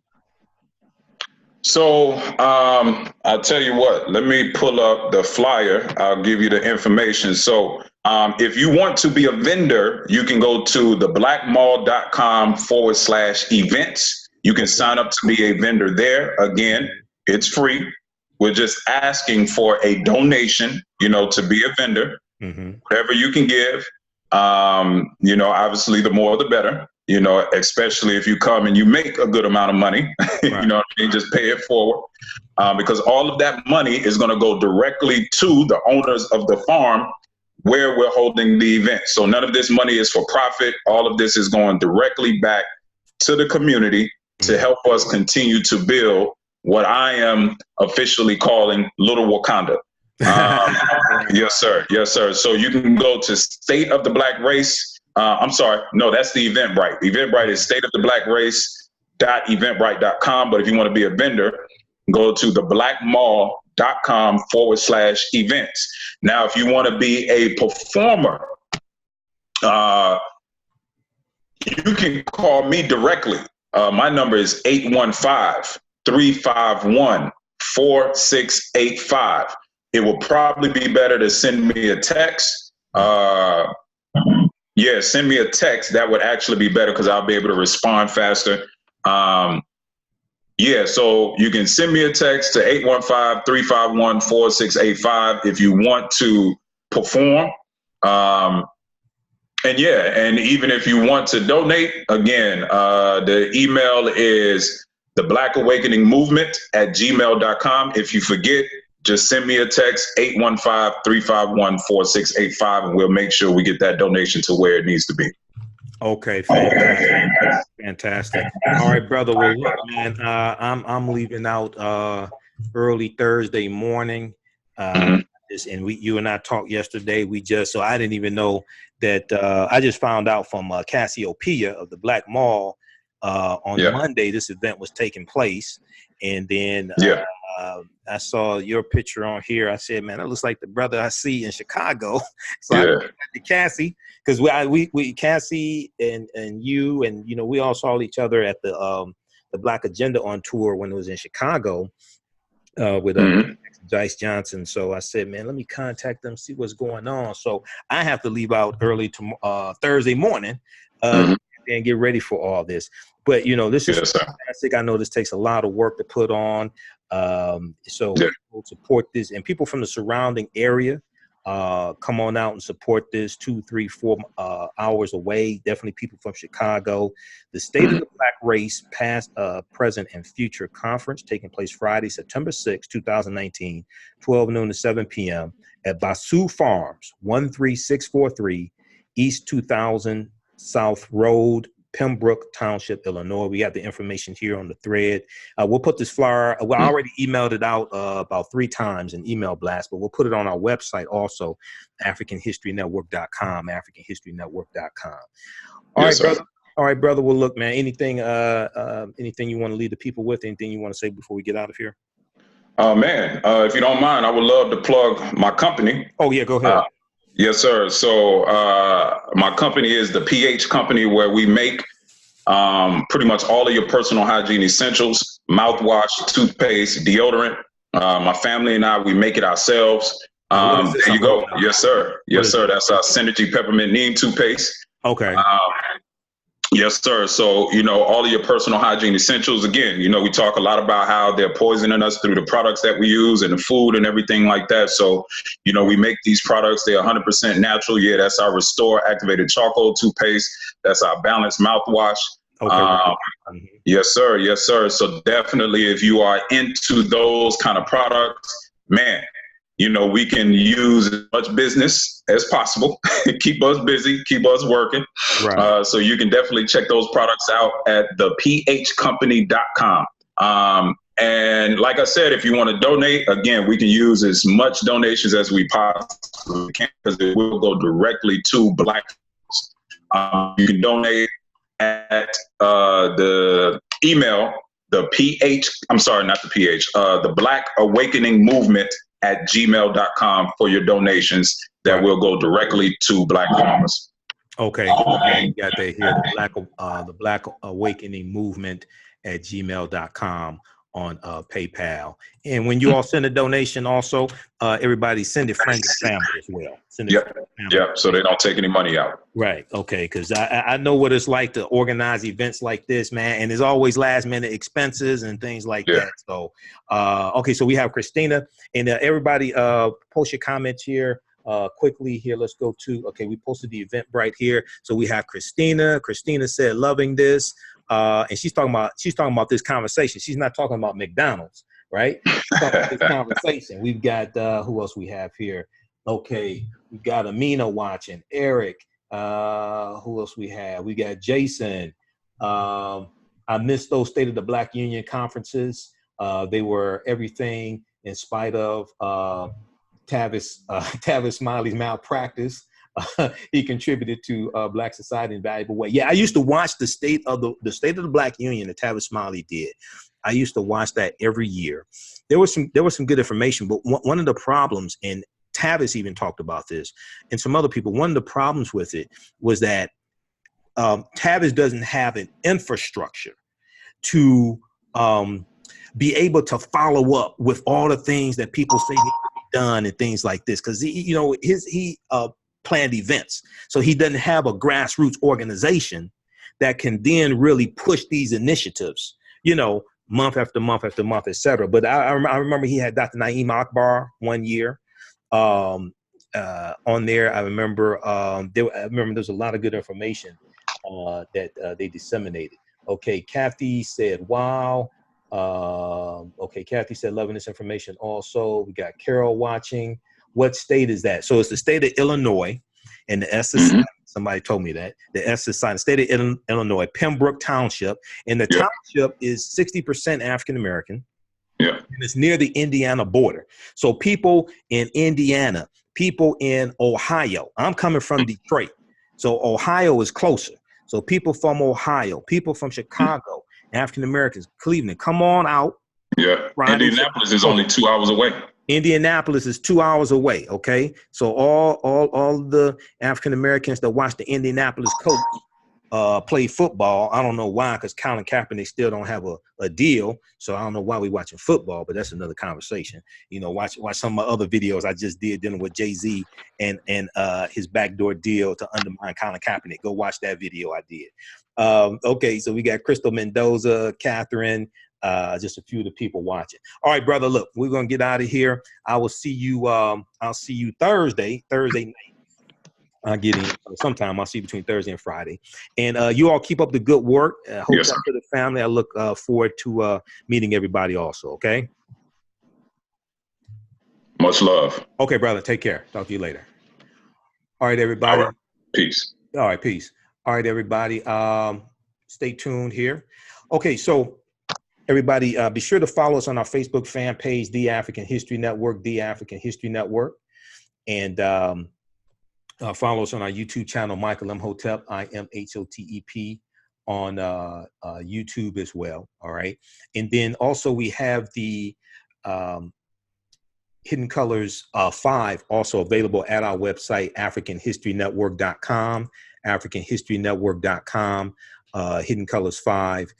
So I'll tell you what, let me pull up the flyer. I'll give you the information. So if you want to be a vendor, you can go to theblackmall.com/events. You can sign up to be a vendor there. Again, it's free. We're just asking for a donation, to be a vendor, whatever you can give. Obviously the more, the better. Especially if you come and you make a good amount of money, just pay it forward because all of that money is going to go directly to the owners of the farm where we're holding the event. So none of this money is for profit. All of this is going directly back to the community to help us continue to build what I am officially calling Little Wakanda. Yes, sir. Yes, sir. So you can go to State of the Black Race. I'm sorry. No, that's the Eventbrite. Eventbrite is stateoftheblackrace.eventbrite.com. But if you want to be a vendor, go to theblackmall.com/events. Now, if you want to be a performer, you can call me directly. My number is 815-351-4685. It will probably be better to send me a text. Yeah, send me a text. That would actually be better because I'll be able to respond faster. Yeah, so you can send me a text to 815-351-4685 if you want to perform. And yeah, and even if you want to donate, again, the email is theblackawakeningmovement@gmail.com. If you forget, just send me a text, 815-351-4685, and we'll make sure we get that donation to where it needs to be. Okay, fantastic. Fantastic. All right, brother. Well, look, man, I'm leaving out early Thursday morning. And you and I talked yesterday. So I didn't even know that. I just found out from Cassiopeia of the Black Mall on Monday this event was taking place, and then I saw your picture on here. I said, man, that looks like the brother I see in Chicago. So I got to Cassie, because we Cassie and you and we all saw each other at the Black Agenda on tour when it was in Chicago with Dice Johnson. So I said, man, let me contact them, see what's going on. So I have to leave out early Thursday morning and get ready for all this. But this is fantastic. I know this takes a lot of work to put on. So we'll support this, and people from the surrounding area come on out and support this. 2, 3, 4 hours away. Definitely people from Chicago. The State of the Black Race Past, Present, and Future Conference taking place Friday, September 6, 2019, 12 noon to 7 p.m. at Basu Farms, 13643 East 2000 South Road, Pembroke Township, Illinois. We have the information here on the thread. We'll put this flyer. I already emailed it out about 3 times in email blast, but we'll put it on our website also, AfricanHistoryNetwork.com, AfricanHistoryNetwork.com. All right, brother. All right, brother. Well, look, man, anything you want to leave the people with? Anything you want to say before we get out of here? Man, if you don't mind, I would love to plug my company. Oh, yeah, go ahead. Yes, sir. So my company is the PH Company, where we make pretty much all of your personal hygiene essentials: mouthwash, toothpaste, deodorant. My family and I, we make it ourselves. There you go. Yes, sir. Yes, sir. That's our Synergy Peppermint Neem toothpaste. Okay. Yes, sir. So, all of your personal hygiene essentials, again, we talk a lot about how they're poisoning us through the products that we use and the food and everything like that. So, we make these products. They're 100% natural. Yeah, that's our Restore Activated Charcoal toothpaste. That's our Balanced mouthwash. Okay. Yes, sir. Yes, sir. So definitely, if you are into those kind of products, man, we can use as much business as possible, keep us busy, keep us working. Right. So you can definitely check those products out at thephcompany.com. And like I said, if you want to donate, again, we can use as much donations as we possibly can, because it will go directly to Black folks. You can donate at the email, the Black Awakening Movement @gmail.com for your donations that will go directly to Black farmers. Okay, you got that here. The Black Awakening Movement @gmail.com on PayPal. And when you all send a donation, also everybody send it friends and family as well. Yep. So they don't take any money out. Right. Okay. Because I know what it's like to organize events like this, man. And there's always last minute expenses and things like that. So, okay. So we have Christina, and everybody post your comments here quickly here. Let's go to, okay, we posted the Eventbrite here. So we have Christina. Christina said, loving this. And she's talking about this conversation. She's not talking about McDonald's, right? She's talking about this conversation. We've got, who else we have here? Okay, we got Amina watching, Eric. Who else we have? We got Jason. I missed those State of the Black Union conferences. They were everything in spite of Tavis Smiley's malpractice. He contributed to Black society in a valuable way. Yeah, I used to watch the State of the Black Union that Tavis Smiley did. I used to watch that every year. There was some good information, but one of the problems, and Tavis even talked about this, and some other people, one of the problems with it was that Tavis doesn't have an infrastructure to be able to follow up with all the things that people say need to be done and things like this. Because he planned events, so he doesn't have a grassroots organization that can then really push these initiatives, month after month after month, etc. But I remember he had Dr. Naeem Akbar one year on there. I remember there's a lot of good information that they disseminated. Okay, Kathy said, wow. Okay, Kathy said, loving this information also. We got Carol watching. What state is that? So it's the state of Illinois, and the S is somebody told me that. The S is signed, state of Illinois, Pembroke Township, and the township is 60% African-American. Yeah. And it's near the Indiana border. So people in Indiana, people in Ohio, I'm coming from Detroit. So Ohio is closer. So people from Ohio, people from Chicago, African-Americans, Cleveland, come on out. Yeah. Indianapolis is only 2 hours away. Indianapolis is 2 hours away. Okay. So all the African-Americans that watch the Indianapolis Colts play football. I don't know why, because Colin Kaepernick still don't have a deal. So I don't know why we watching football, but that's another conversation. Watch some of my other videos I just did dealing with Jay-Z and his backdoor deal to undermine Colin Kaepernick. Go watch that video I did. Okay, so we got Crystal Mendoza, Catherine, just a few of the people watching. All right, brother, look, we're gonna get out of here. I will see you. I'll see you Thursday night. I'll get in sometime. I'll see you between Thursday and Friday. And you all keep up the good work. Hope to the family. I look forward to meeting everybody also. Okay. Much love. Okay, brother. Take care. Talk to you later. All right, everybody. All right. Peace. All right, peace. All right, everybody. Stay tuned here. Okay, so everybody, be sure to follow us on our Facebook fan page, The African History Network, The African History Network. And follow us on our YouTube channel, Michael Imhotep, IMHOTEP, on YouTube as well. All right. And then also we have the Hidden Colors 5 also available at our website, AfricanHistoryNetwork.com, AfricanHistoryNetwork.com. Hidden Colors 5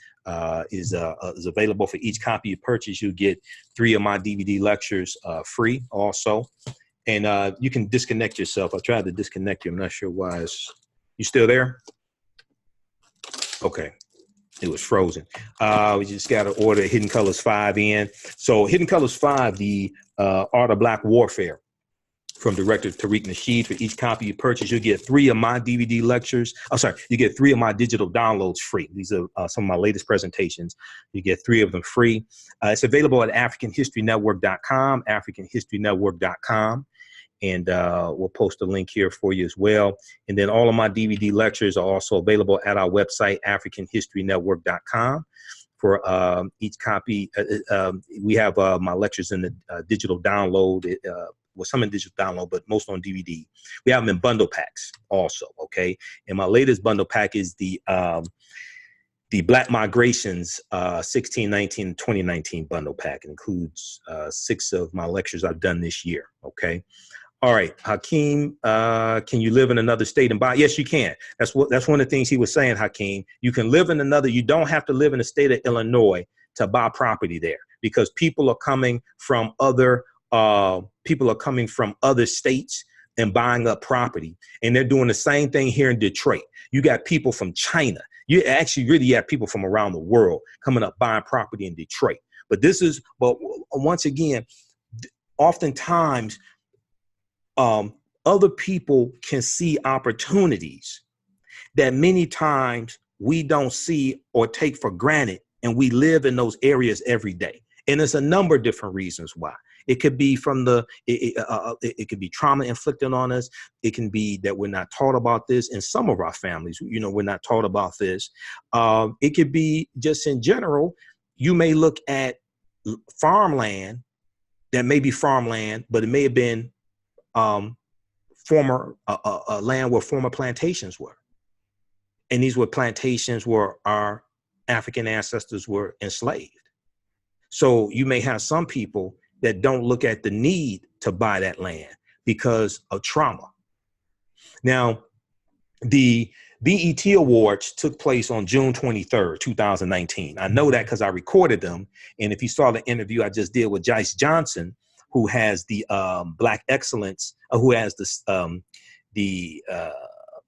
is available. For each copy you purchase, you get 3 of my DVD lectures free also. And you can disconnect yourself. I tried to disconnect you. I'm not sure why. You still there? Okay. It was frozen. We just got to order Hidden Colors 5 in. So Hidden Colors 5, the Art of Black Warfare, from director Tariq Nasheed. For each copy you purchase, you get 3 of my DVD lectures. You get 3 of my digital downloads free. These are some of my latest presentations. You get 3 of them free. It's available at AfricanHistoryNetwork.com, AfricanHistoryNetwork.com. And we'll post a link here for you as well. And then all of my DVD lectures are also available at our website, AfricanHistoryNetwork.com. For each copy, we have my lectures in the digital download, some in digital download, but most on DVD. We have them in bundle packs also, okay? And my latest bundle pack is the Black Migrations 1619 2019 bundle pack. It includes 6 of my lectures I've done this year, okay? All right, Hakeem, can you live in another state and buy? Yes, you can. That's one of the things he was saying, Hakeem. You can live in another, you don't have to live in the state of Illinois to buy property there, because people are coming from other states and buying up property. And they're doing the same thing here in Detroit. You got people from China. You actually really have people from around the world coming up buying property in Detroit. But once again, oftentimes, other people can see opportunities that many times we don't see or take for granted, and we live in those areas every day. And there's a number of different reasons why. It could be it could be trauma inflicted on us. It can be that we're not taught about this in some of our families. We're not taught about this. It could be just in general. You may look at farmland that may be farmland, but it may have been former land where former plantations were. And these were plantations where our African ancestors were enslaved. So you may have some people that don't look at the need to buy that land because of trauma. Now, the BET Awards took place on June 23rd, 2019. I know that because I recorded them. And if you saw the interview I just did with Jice Johnson, who has the Black Excellence, who has the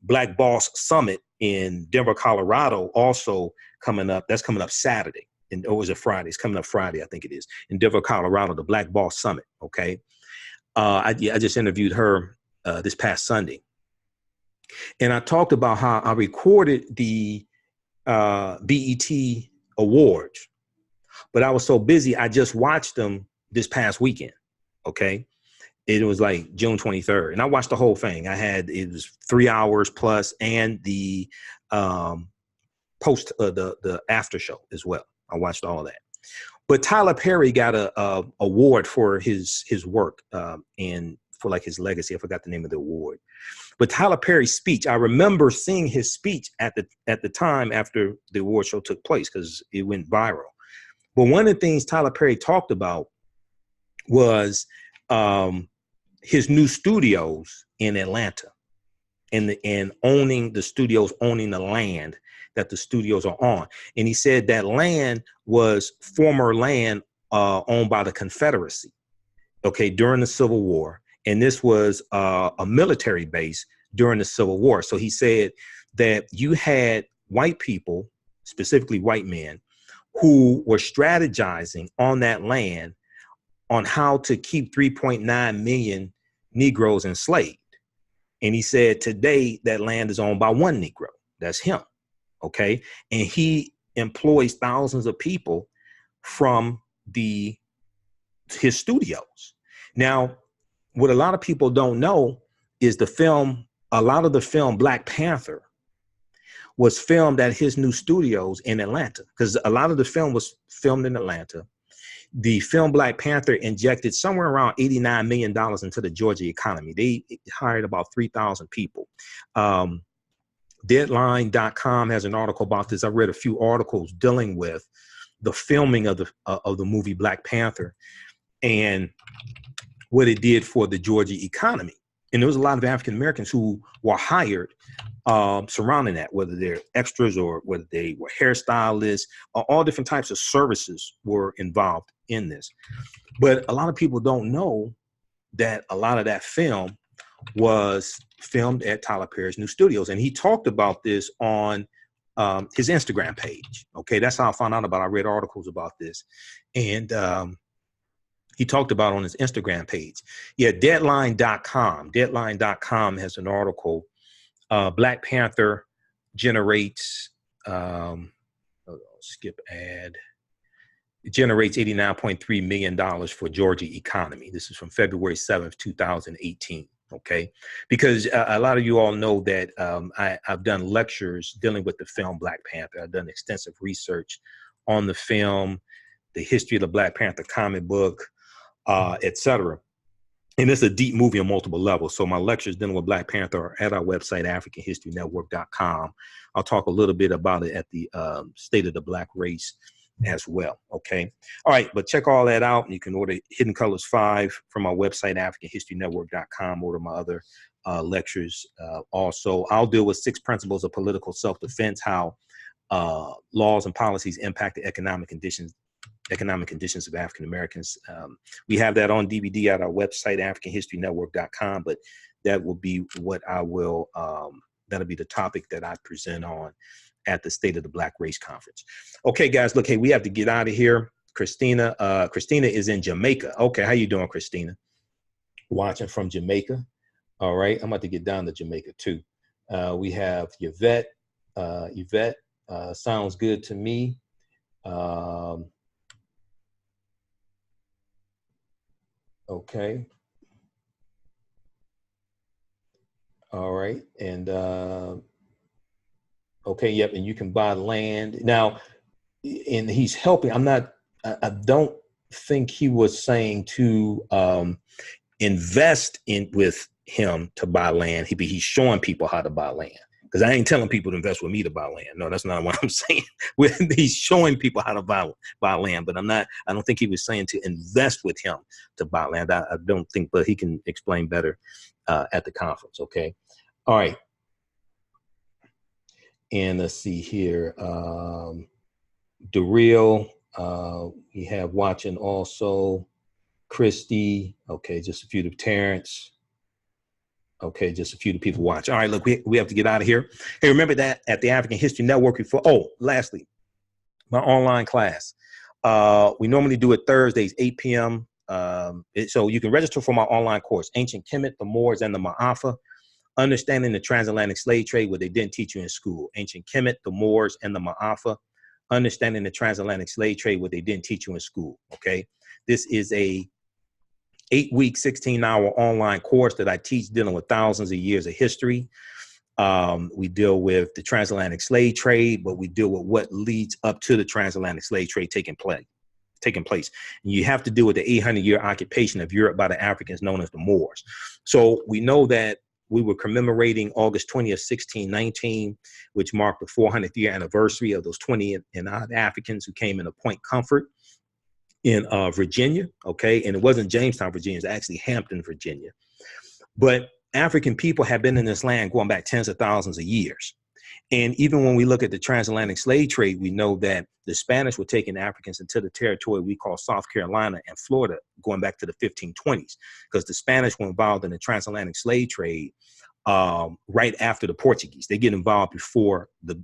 Black Boss Summit in Denver, Colorado, also coming up. That's coming up Saturday. Or is it Friday? It's coming up Friday, I think it is, in Denver, Colorado, the Black Boss Summit. Okay. I just interviewed her this past Sunday. And I talked about how I recorded the BET Awards, but I was so busy, I just watched them this past weekend. Okay. It was like June 23rd. And I watched the whole thing. It was 3 hours plus, and the the after show as well. I watched all that. But Tyler Perry got a award for his work and for like his legacy. I forgot the name of the award. But Tyler Perry's speech, I remember seeing his speech at the time after the award show took place because it went viral. But one of the things Tyler Perry talked about was his new studios in Atlanta and owning the studios, owning the land that the studios are on. And he said that land was former land owned by the Confederacy, okay, during the Civil War. And this was a military base during the Civil War. So he said that you had white people, specifically white men, who were strategizing on that land on how to keep 3.9 million Negroes enslaved. And he said today that land is owned by one Negro. That's him. Okay. And he employs thousands of people from his studios. Now, what a lot of people don't know is a lot of the film Black Panther was filmed at his new studios in Atlanta, because a lot of the film was filmed in Atlanta. The film Black Panther injected somewhere around $89 million into the Georgia economy. They hired about 3,000 people. Deadline.com has an article about this. I read a few articles dealing with the filming of the movie Black Panther and what it did for the Georgia economy. And there was a lot of African Americans who were hired surrounding that, whether they're extras or whether they were hairstylists, all different types of services were involved in this. But a lot of people don't know that a lot of that film was filmed at Tyler Perry's new studios. And he talked about this on his Instagram page. Okay, that's how I found out about it. I read articles about this. And he talked about on his Instagram page. Yeah, Deadline.com. Deadline.com has an article. Black Panther generates, skip ad. It generates $89.3 million for Georgia economy. This is from February 7th, 2018. Okay, because a lot of you all know that I've done lectures dealing with the film Black Panther. I've done extensive research on the film, the history of the Black Panther comic book, etc. And it's a deep movie on multiple levels. So my lectures dealing with Black Panther are at our website, AfricanHistoryNetwork.com. I'll talk a little bit about it at the State of the Black Race as well. Okay. All right. But check all that out. And you can order Hidden Colors 5 from our website, AfricanHistoryNetwork.com. Order my other lectures. Also, I'll deal with 6 principles of political self-defense, how laws and policies impact the economic conditions of African Americans. We have that on DVD at our website, AfricanHistoryNetwork.com, but that will be what I will, that'll be the topic that I present on at the State of the Black Race Conference. Okay, guys, look, hey, we have to get out of here. Christina is in Jamaica. Okay, how you doing, Christina? Watching from Jamaica. All right, I'm about to get down to Jamaica too. We have Yvette. Yvette, sounds good to me. Okay. All right. And okay, yep, and you can buy land. Now, and he's helping. I don't think he was saying to invest in with him to buy land. He's showing people how to buy land. Because I ain't telling people to invest with me to buy land. No, that's not what I'm saying. He's showing people how to buy land, but I don't think he was saying to invest with him to buy land. I don't think, but he can explain better at the conference. Okay. All right. And let's see here. Darrell, we have watching also. Christy. Okay. Just a few of Terrence. Okay, just a few of the people watch. All right, look, we have to get out of here. Hey, remember that at the African History Network lastly, my online class. We normally do it Thursdays, 8 p.m. So you can register for my online course, Ancient Kemet, the Moors, and the Maafa, Understanding the Transatlantic Slave Trade, what they didn't teach you in school. Ancient Kemet, the Moors, and the Maafa, Understanding the Transatlantic Slave Trade, what they didn't teach you in school, okay? This is a 8-week, 16-hour online course that I teach dealing with thousands of years of history. We deal with the transatlantic slave trade, but we deal with what leads up to the transatlantic slave trade taking place. And you have to deal with the 800-year occupation of Europe by the Africans known as the Moors. So we know that we were commemorating August 20th, 1619, which marked the 400th year anniversary of those 20 and odd Africans who came into Point Comfort in Virginia, okay? And it wasn't Jamestown, Virginia, it's actually Hampton, Virginia. But African people have been in this land going back tens of thousands of years. And even when we look at the transatlantic slave trade, we know that the Spanish were taking Africans into the territory we call South Carolina and Florida going back to the 1520s, because the Spanish were involved in the transatlantic slave trade right after the Portuguese. They get involved before the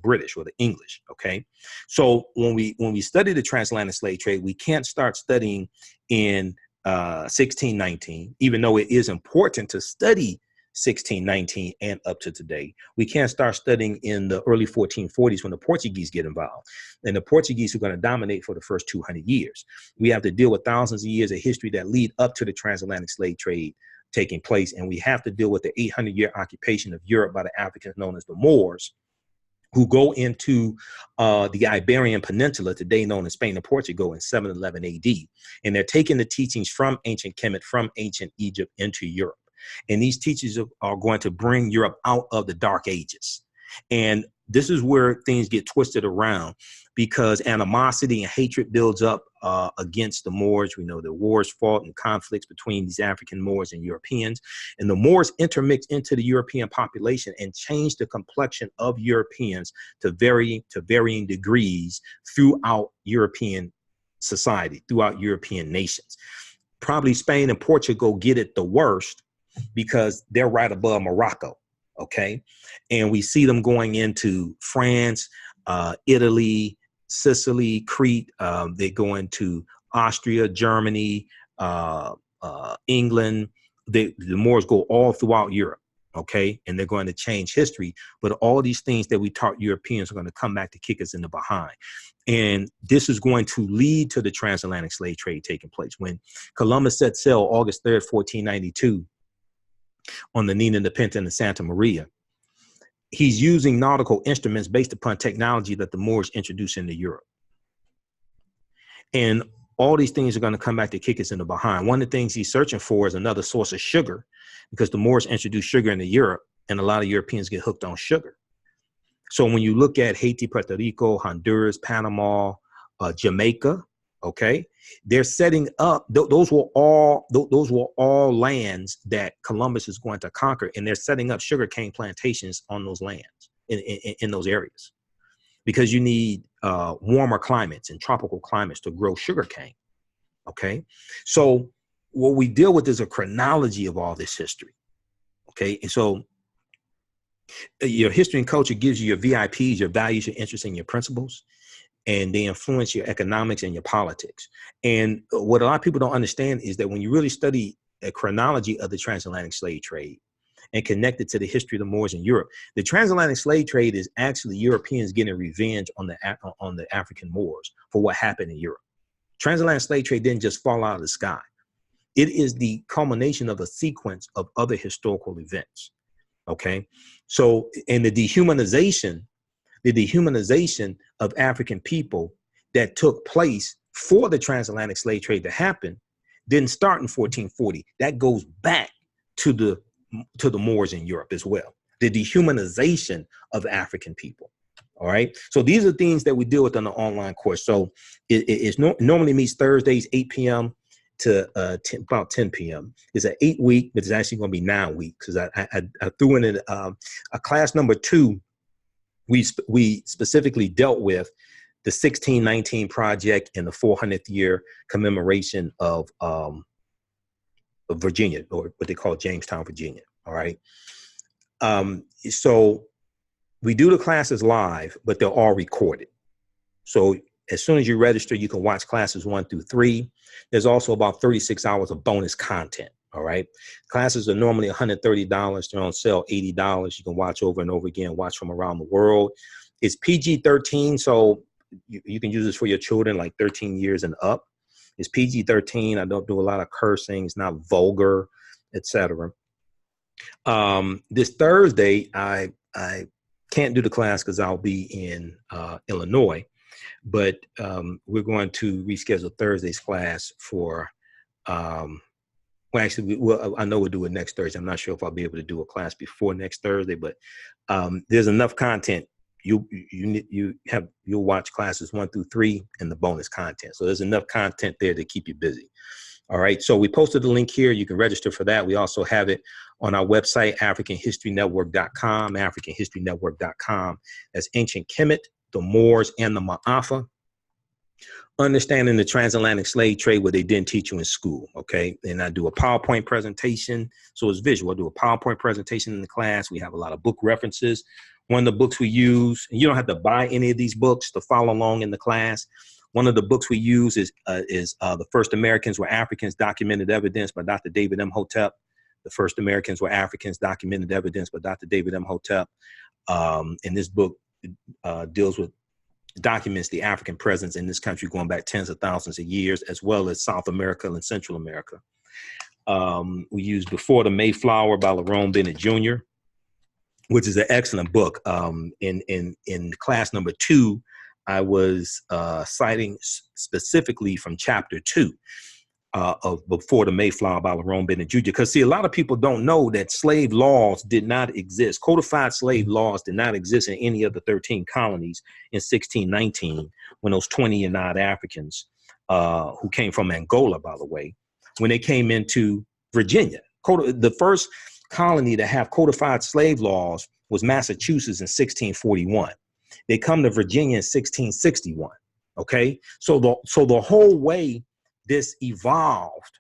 British or the English, okay? So when we study the transatlantic slave trade, we can't start studying in 1619, even though it is important to study 1619 and up to today. We can't start studying in the early 1440s when the Portuguese get involved. And the Portuguese are going to dominate for the first 200 years. We have to deal with thousands of years of history that lead up to the transatlantic slave trade taking place. And we have to deal with the 800-year occupation of Europe by the Africans known as the Moors, who go into the Iberian Peninsula, today known as Spain and Portugal, in 711 AD. And they're taking the teachings from ancient Kemet, from ancient Egypt into Europe. And these teachings are going to bring Europe out of the Dark Ages. And this is where things get twisted around, because animosity and hatred builds up against the Moors. We know the wars fought and conflicts between these African Moors and Europeans. And the Moors intermixed into the European population and changed the complexion of Europeans to varying degrees throughout European society, throughout European nations. Probably Spain and Portugal get it the worst because they're right above Morocco. Okay. And we see them going into France, Italy, Sicily, Crete. They go into Austria, Germany, England. The Moors go all throughout Europe. Okay. And they're going to change history. But all these things that we taught Europeans are going to come back to kick us in the behind. And this is going to lead to the transatlantic slave trade taking place. When Columbus set sail August 3rd, 1492, on the Nina, the Pinta, and the Santa Maria, he's using nautical instruments based upon technology that the Moors introduced into Europe. And all these things are going to come back to kick us in the behind. One of the things he's searching for is another source of sugar, because the Moors introduced sugar into Europe, and a lot of Europeans get hooked on sugar. So when you look at Haiti, Puerto Rico, Honduras, Panama, Jamaica, okay, they're setting up, those were all lands that Columbus is going to conquer, and they're setting up sugarcane plantations on those lands, in those areas, because you need warmer climates and tropical climates to grow sugarcane. Okay, so what we deal with is a chronology of all this history. Okay, and so your history and culture gives you your VIPs, your values, your interests, and your principles, and they influence your economics and your politics. And what a lot of people don't understand is that when you really study a chronology of the transatlantic slave trade and connect it to the history of the Moors in Europe, the transatlantic slave trade is actually Europeans getting revenge on the African Moors for what happened in Europe. Transatlantic slave trade didn't just fall out of the sky. It is the culmination of a sequence of other historical events. Okay, so in the dehumanization of African people that took place for the transatlantic slave trade to happen didn't start in 1440. That goes back to the Moors in Europe as well. The dehumanization of African people. All right. So these are things that we deal with on the online course. So normally meets Thursdays, 8 p.m. to about 10 p.m. It's an 8-week, but it's actually going to be 9 weeks because I threw in a class number 2. We specifically dealt with the 1619 project and the 400th year commemoration of Virginia, or what they call Jamestown, Virginia. All right. So we do the classes live, but they're all recorded. So as soon as you register, you can watch classes 1 through 3. There's also about 36 hours of bonus content. All right. Classes are normally $130. They're on sale $80. You can watch over and over again, watch from around the world. It's PG-13. So you can use this for your children, like 13 years and up. It's PG-13. I don't do a lot of cursing. It's not vulgar, etc. This Thursday, I can't do the class because I'll be in Illinois, but we're going to reschedule Thursday's class for, I know we'll do it next Thursday. I'm not sure if I'll be able to do a class before next Thursday, but there's enough content. You'll watch classes 1 through 3 and the bonus content. So there's enough content there to keep you busy. All right. So we posted the link here. You can register for that. We also have it on our website, AfricanHistoryNetwork.com, AfricanHistoryNetwork.com. That's ancient Kemet, the Moors, and the Maafa. Understanding the transatlantic slave trade, what they didn't teach you in school. Okay. And I do a PowerPoint presentation. So it's visual. I do a PowerPoint presentation in the class. We have a lot of book references. One of the books we use, and you don't have to buy any of these books to follow along in the class. One of the books we use is The First Americans Were Africans, Documented Evidence by Dr. David Imhotep. The First Americans Were Africans, Documented Evidence by Dr. David Imhotep. And this book documents the African presence in this country going back tens of thousands of years, as well as South America and Central America. We use Before the Mayflower by Lerone Bennett Jr., which is an excellent book. In class number 2, I was citing specifically from chapter 2 of Before the Mayflower by Lerone Bennett Jr. Because see, a lot of people don't know that slave laws did not exist. Codified slave laws did not exist in any of the 13 colonies in 1619 when those 20 and odd Africans who came from Angola, by the way, when they came into Virginia. The first colony to have codified slave laws was Massachusetts in 1641. They come to Virginia in 1661. Okay, so the whole way this evolved,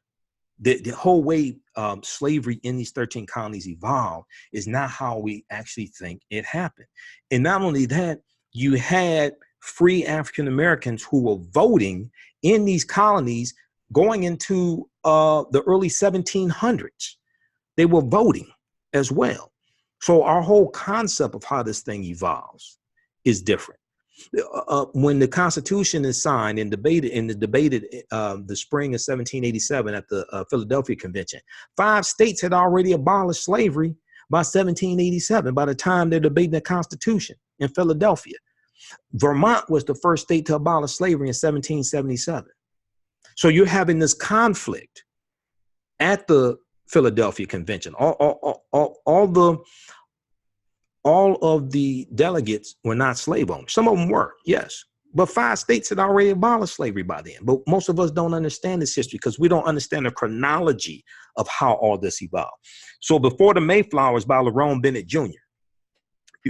the whole way slavery in these 13 colonies evolved is not how we actually think it happened. And not only that, you had free African Americans who were voting in these colonies going into the early 1700s. They were voting as well. So our whole concept of how this thing evolves is different. When the Constitution is signed and debated the spring of 1787 at the Philadelphia Convention, 5 states had already abolished slavery by 1787, by the time they're debating the Constitution in Philadelphia. Vermont was the first state to abolish slavery in 1777. So you're having this conflict at the Philadelphia Convention. All of the delegates were not slave owners. Some of them were, yes. But 5 states had already abolished slavery by then. But most of us don't understand this history because we don't understand the chronology of how all this evolved. So Before the Mayflower is by Lerone Bennett Jr.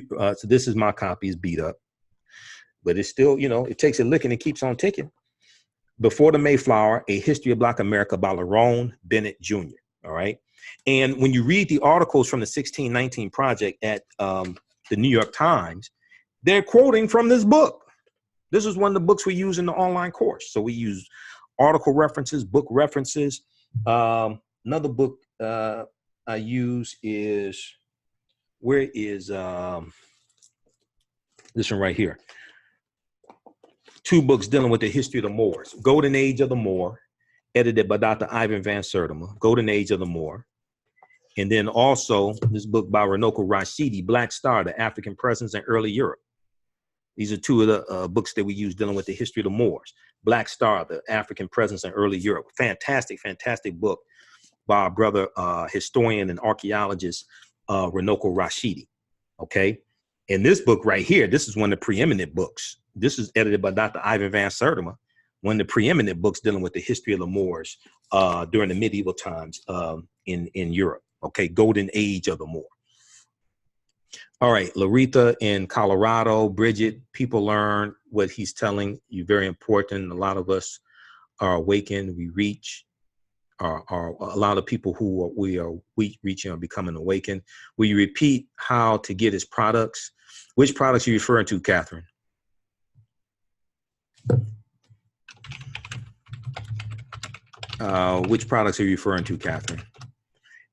So this is my copy. It's beat up. But it's still, it takes a licking and keeps on ticking. Before the Mayflower, A History of Black America by Lerone Bennett Jr. All right. And when you read the articles from the 1619 project at the New York Times, they're quoting from this book. This is one of the books we use in the online course. So we use article references, book references. Another book I use is, where is this one right here? 2 books dealing with the history of the Moors. Golden Age of the Moor, edited by Dr. Ivan Van Sertima, Golden Age of the Moor. And then also this book by Runoko Rashidi, Black Star, The African Presence in Early Europe. These are two of the books that we use dealing with the history of the Moors. Black Star, the African Presence in Early Europe. Fantastic, fantastic book by our brother, historian and archaeologist, Runoko Rashidi. Okay. And this book right here, this is one of the preeminent books. This is edited by Dr. Ivan van Sertima, one of the preeminent books dealing with the history of the Moors during the medieval times in Europe. Okay. Golden Age of the Moor. All right, Laretha in Colorado, Bridget, people learn what he's telling you. Very important. A lot of us are awakened. We reach, are a lot of people who we are reaching are becoming awakened. Will you repeat how to get his products? Which products are you referring to, Catherine? Which products are you referring to, Catherine?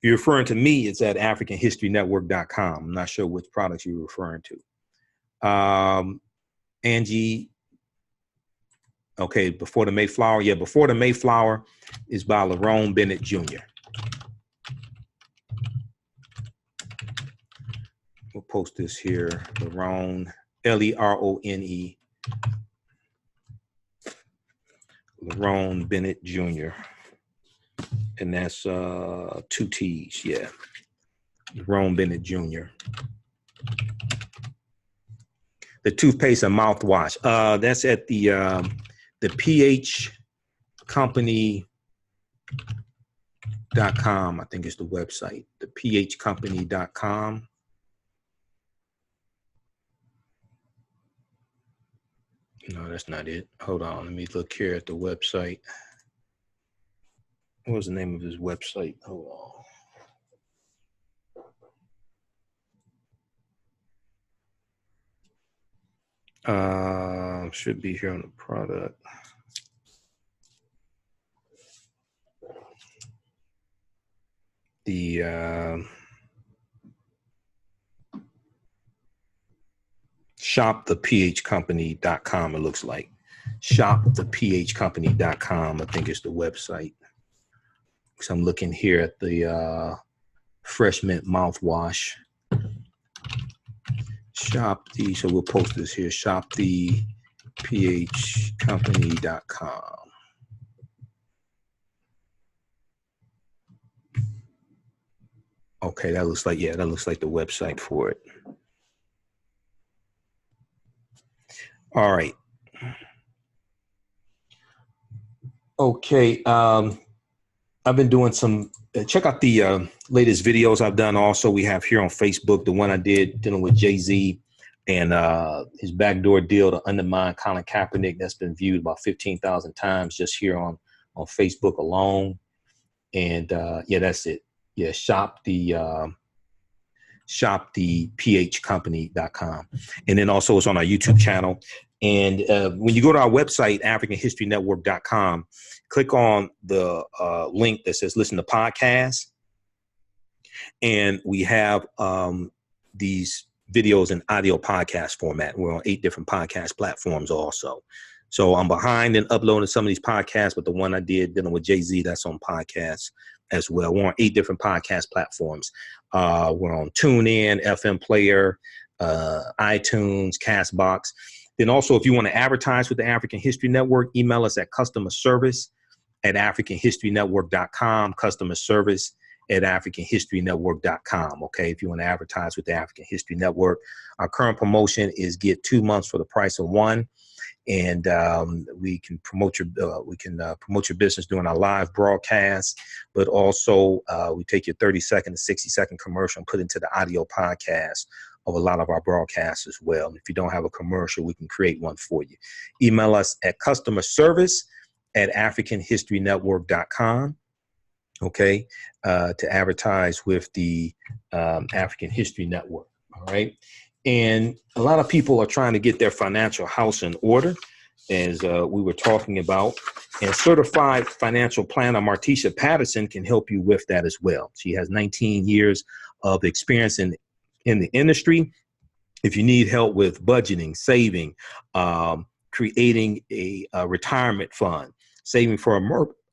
If you're referring to me, it's at AfricanHistoryNetwork.com. I'm not sure which products you're referring to. Angie, okay, Before the Mayflower. Yeah, Before the Mayflower is by Lerone Bennett Jr. We'll post this here. Lerone, Lerone, Lerone Bennett Jr. And that's 2 T's, yeah. Lerone Bennett Jr. The toothpaste and mouthwash. That's at the phcompany.com, I think is the website. The phcompany.com. No, that's not it. Hold on, let me look here at the website. What was the name of his website? Hold on. Should be here on the product. The shopthephcompany.com, it looks like. Shopthephcompany.com, I think is the website. So I'm looking here at the Fresh Mint mouthwash. So we'll post this here, shopthephcompany.com. Okay, that looks like the website for it. All right. Okay, I've been doing some, check out the latest videos I've done also. We have here on Facebook, the one I did dealing with Jay-Z and his backdoor deal to undermine Colin Kaepernick. That's been viewed about 15,000 times just here on Facebook alone. And yeah, that's it. Yeah, shopthephcompany.com. And then also it's on our YouTube channel. And when you go to our website, AfricanHistoryNetwork.com, click on the link that says listen to podcasts. And we have these videos in audio podcast format. We're on 8 different podcast platforms also. So I'm behind in uploading some of these podcasts, but the one I did dealing with Jay-Z, that's on podcasts as well. We're on 8 different podcast platforms. We're on TuneIn, FM Player, iTunes, Castbox. Then also, if you want to advertise with the African History Network, email us at customerservice@AfricanHistoryNetwork.com, customerservice@AfricanHistoryNetwork.com. Okay, if you want to advertise with the African History Network, our current promotion is get 2 months for the price of 1. And we can promote your business during our live broadcast, but also we take your 30-second to 60-second commercial and put into the audio podcast of a lot of our broadcasts as well. If you don't have a commercial, we can create one for you. Email us at customerservice@AfricanHistoryNetwork.com. Okay, to advertise with the African History Network. All right. And a lot of people are trying to get their financial house in order, as we were talking about. And certified financial planner Martisha Patterson can help you with that as well. She has 19 years of experience in the industry. If you need help with budgeting, saving, creating a retirement fund, saving for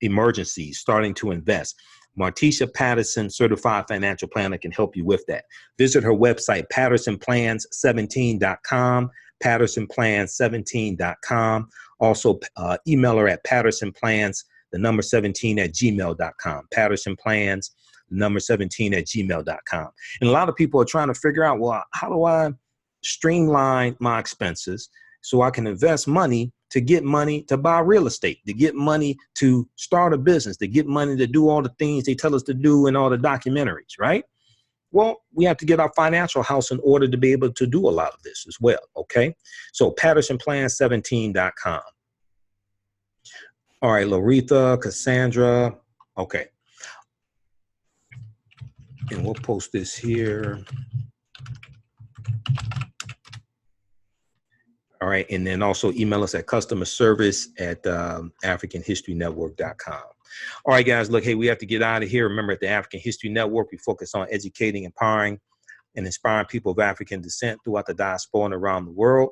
emergencies, starting to invest, Martisha Patterson, certified financial planner, can help you with that. Visit her website, pattersonplans17.com, pattersonplans17.com. Also, email her at pattersonplans, the number 17 at gmail.com. Pattersonplans, the number 17 at gmail.com. And a lot of people are trying to figure out, well, how do I streamline my expenses so I can invest money to get money to buy real estate, to get money to start a business, to get money to do all the things they tell us to do in all the documentaries, right? Well, we have to get our financial house in order to be able to do a lot of this as well, okay? So pattersonplans17.com. All right, Loretha, Cassandra, okay. And we'll post this here. All right, and then also email us at customerservice@africanhistorynetwork.com. All right, guys, look, hey, we have to get out of here. Remember, at the African History Network, we focus on educating, empowering, and inspiring people of African descent throughout the diaspora and around the world,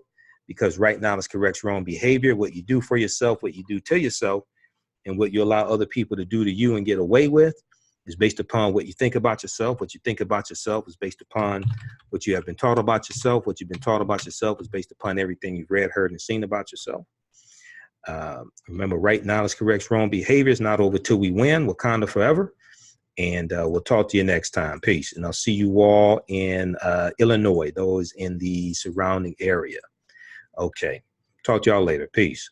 because right now this corrects your own behavior. What you do for yourself, what you do to yourself, and what you allow other people to do to you and get away with is based upon what you think about yourself. What you think about yourself is based upon what you have been taught about yourself. What you've been taught about yourself is based upon everything you've read, heard, and seen about yourself. Remember, right now, this corrects wrong behavior. It's not over till we win. Wakanda forever. And we'll talk to you next time. Peace. And I'll see you all in Illinois, those in the surrounding area. Okay. Talk to y'all later. Peace.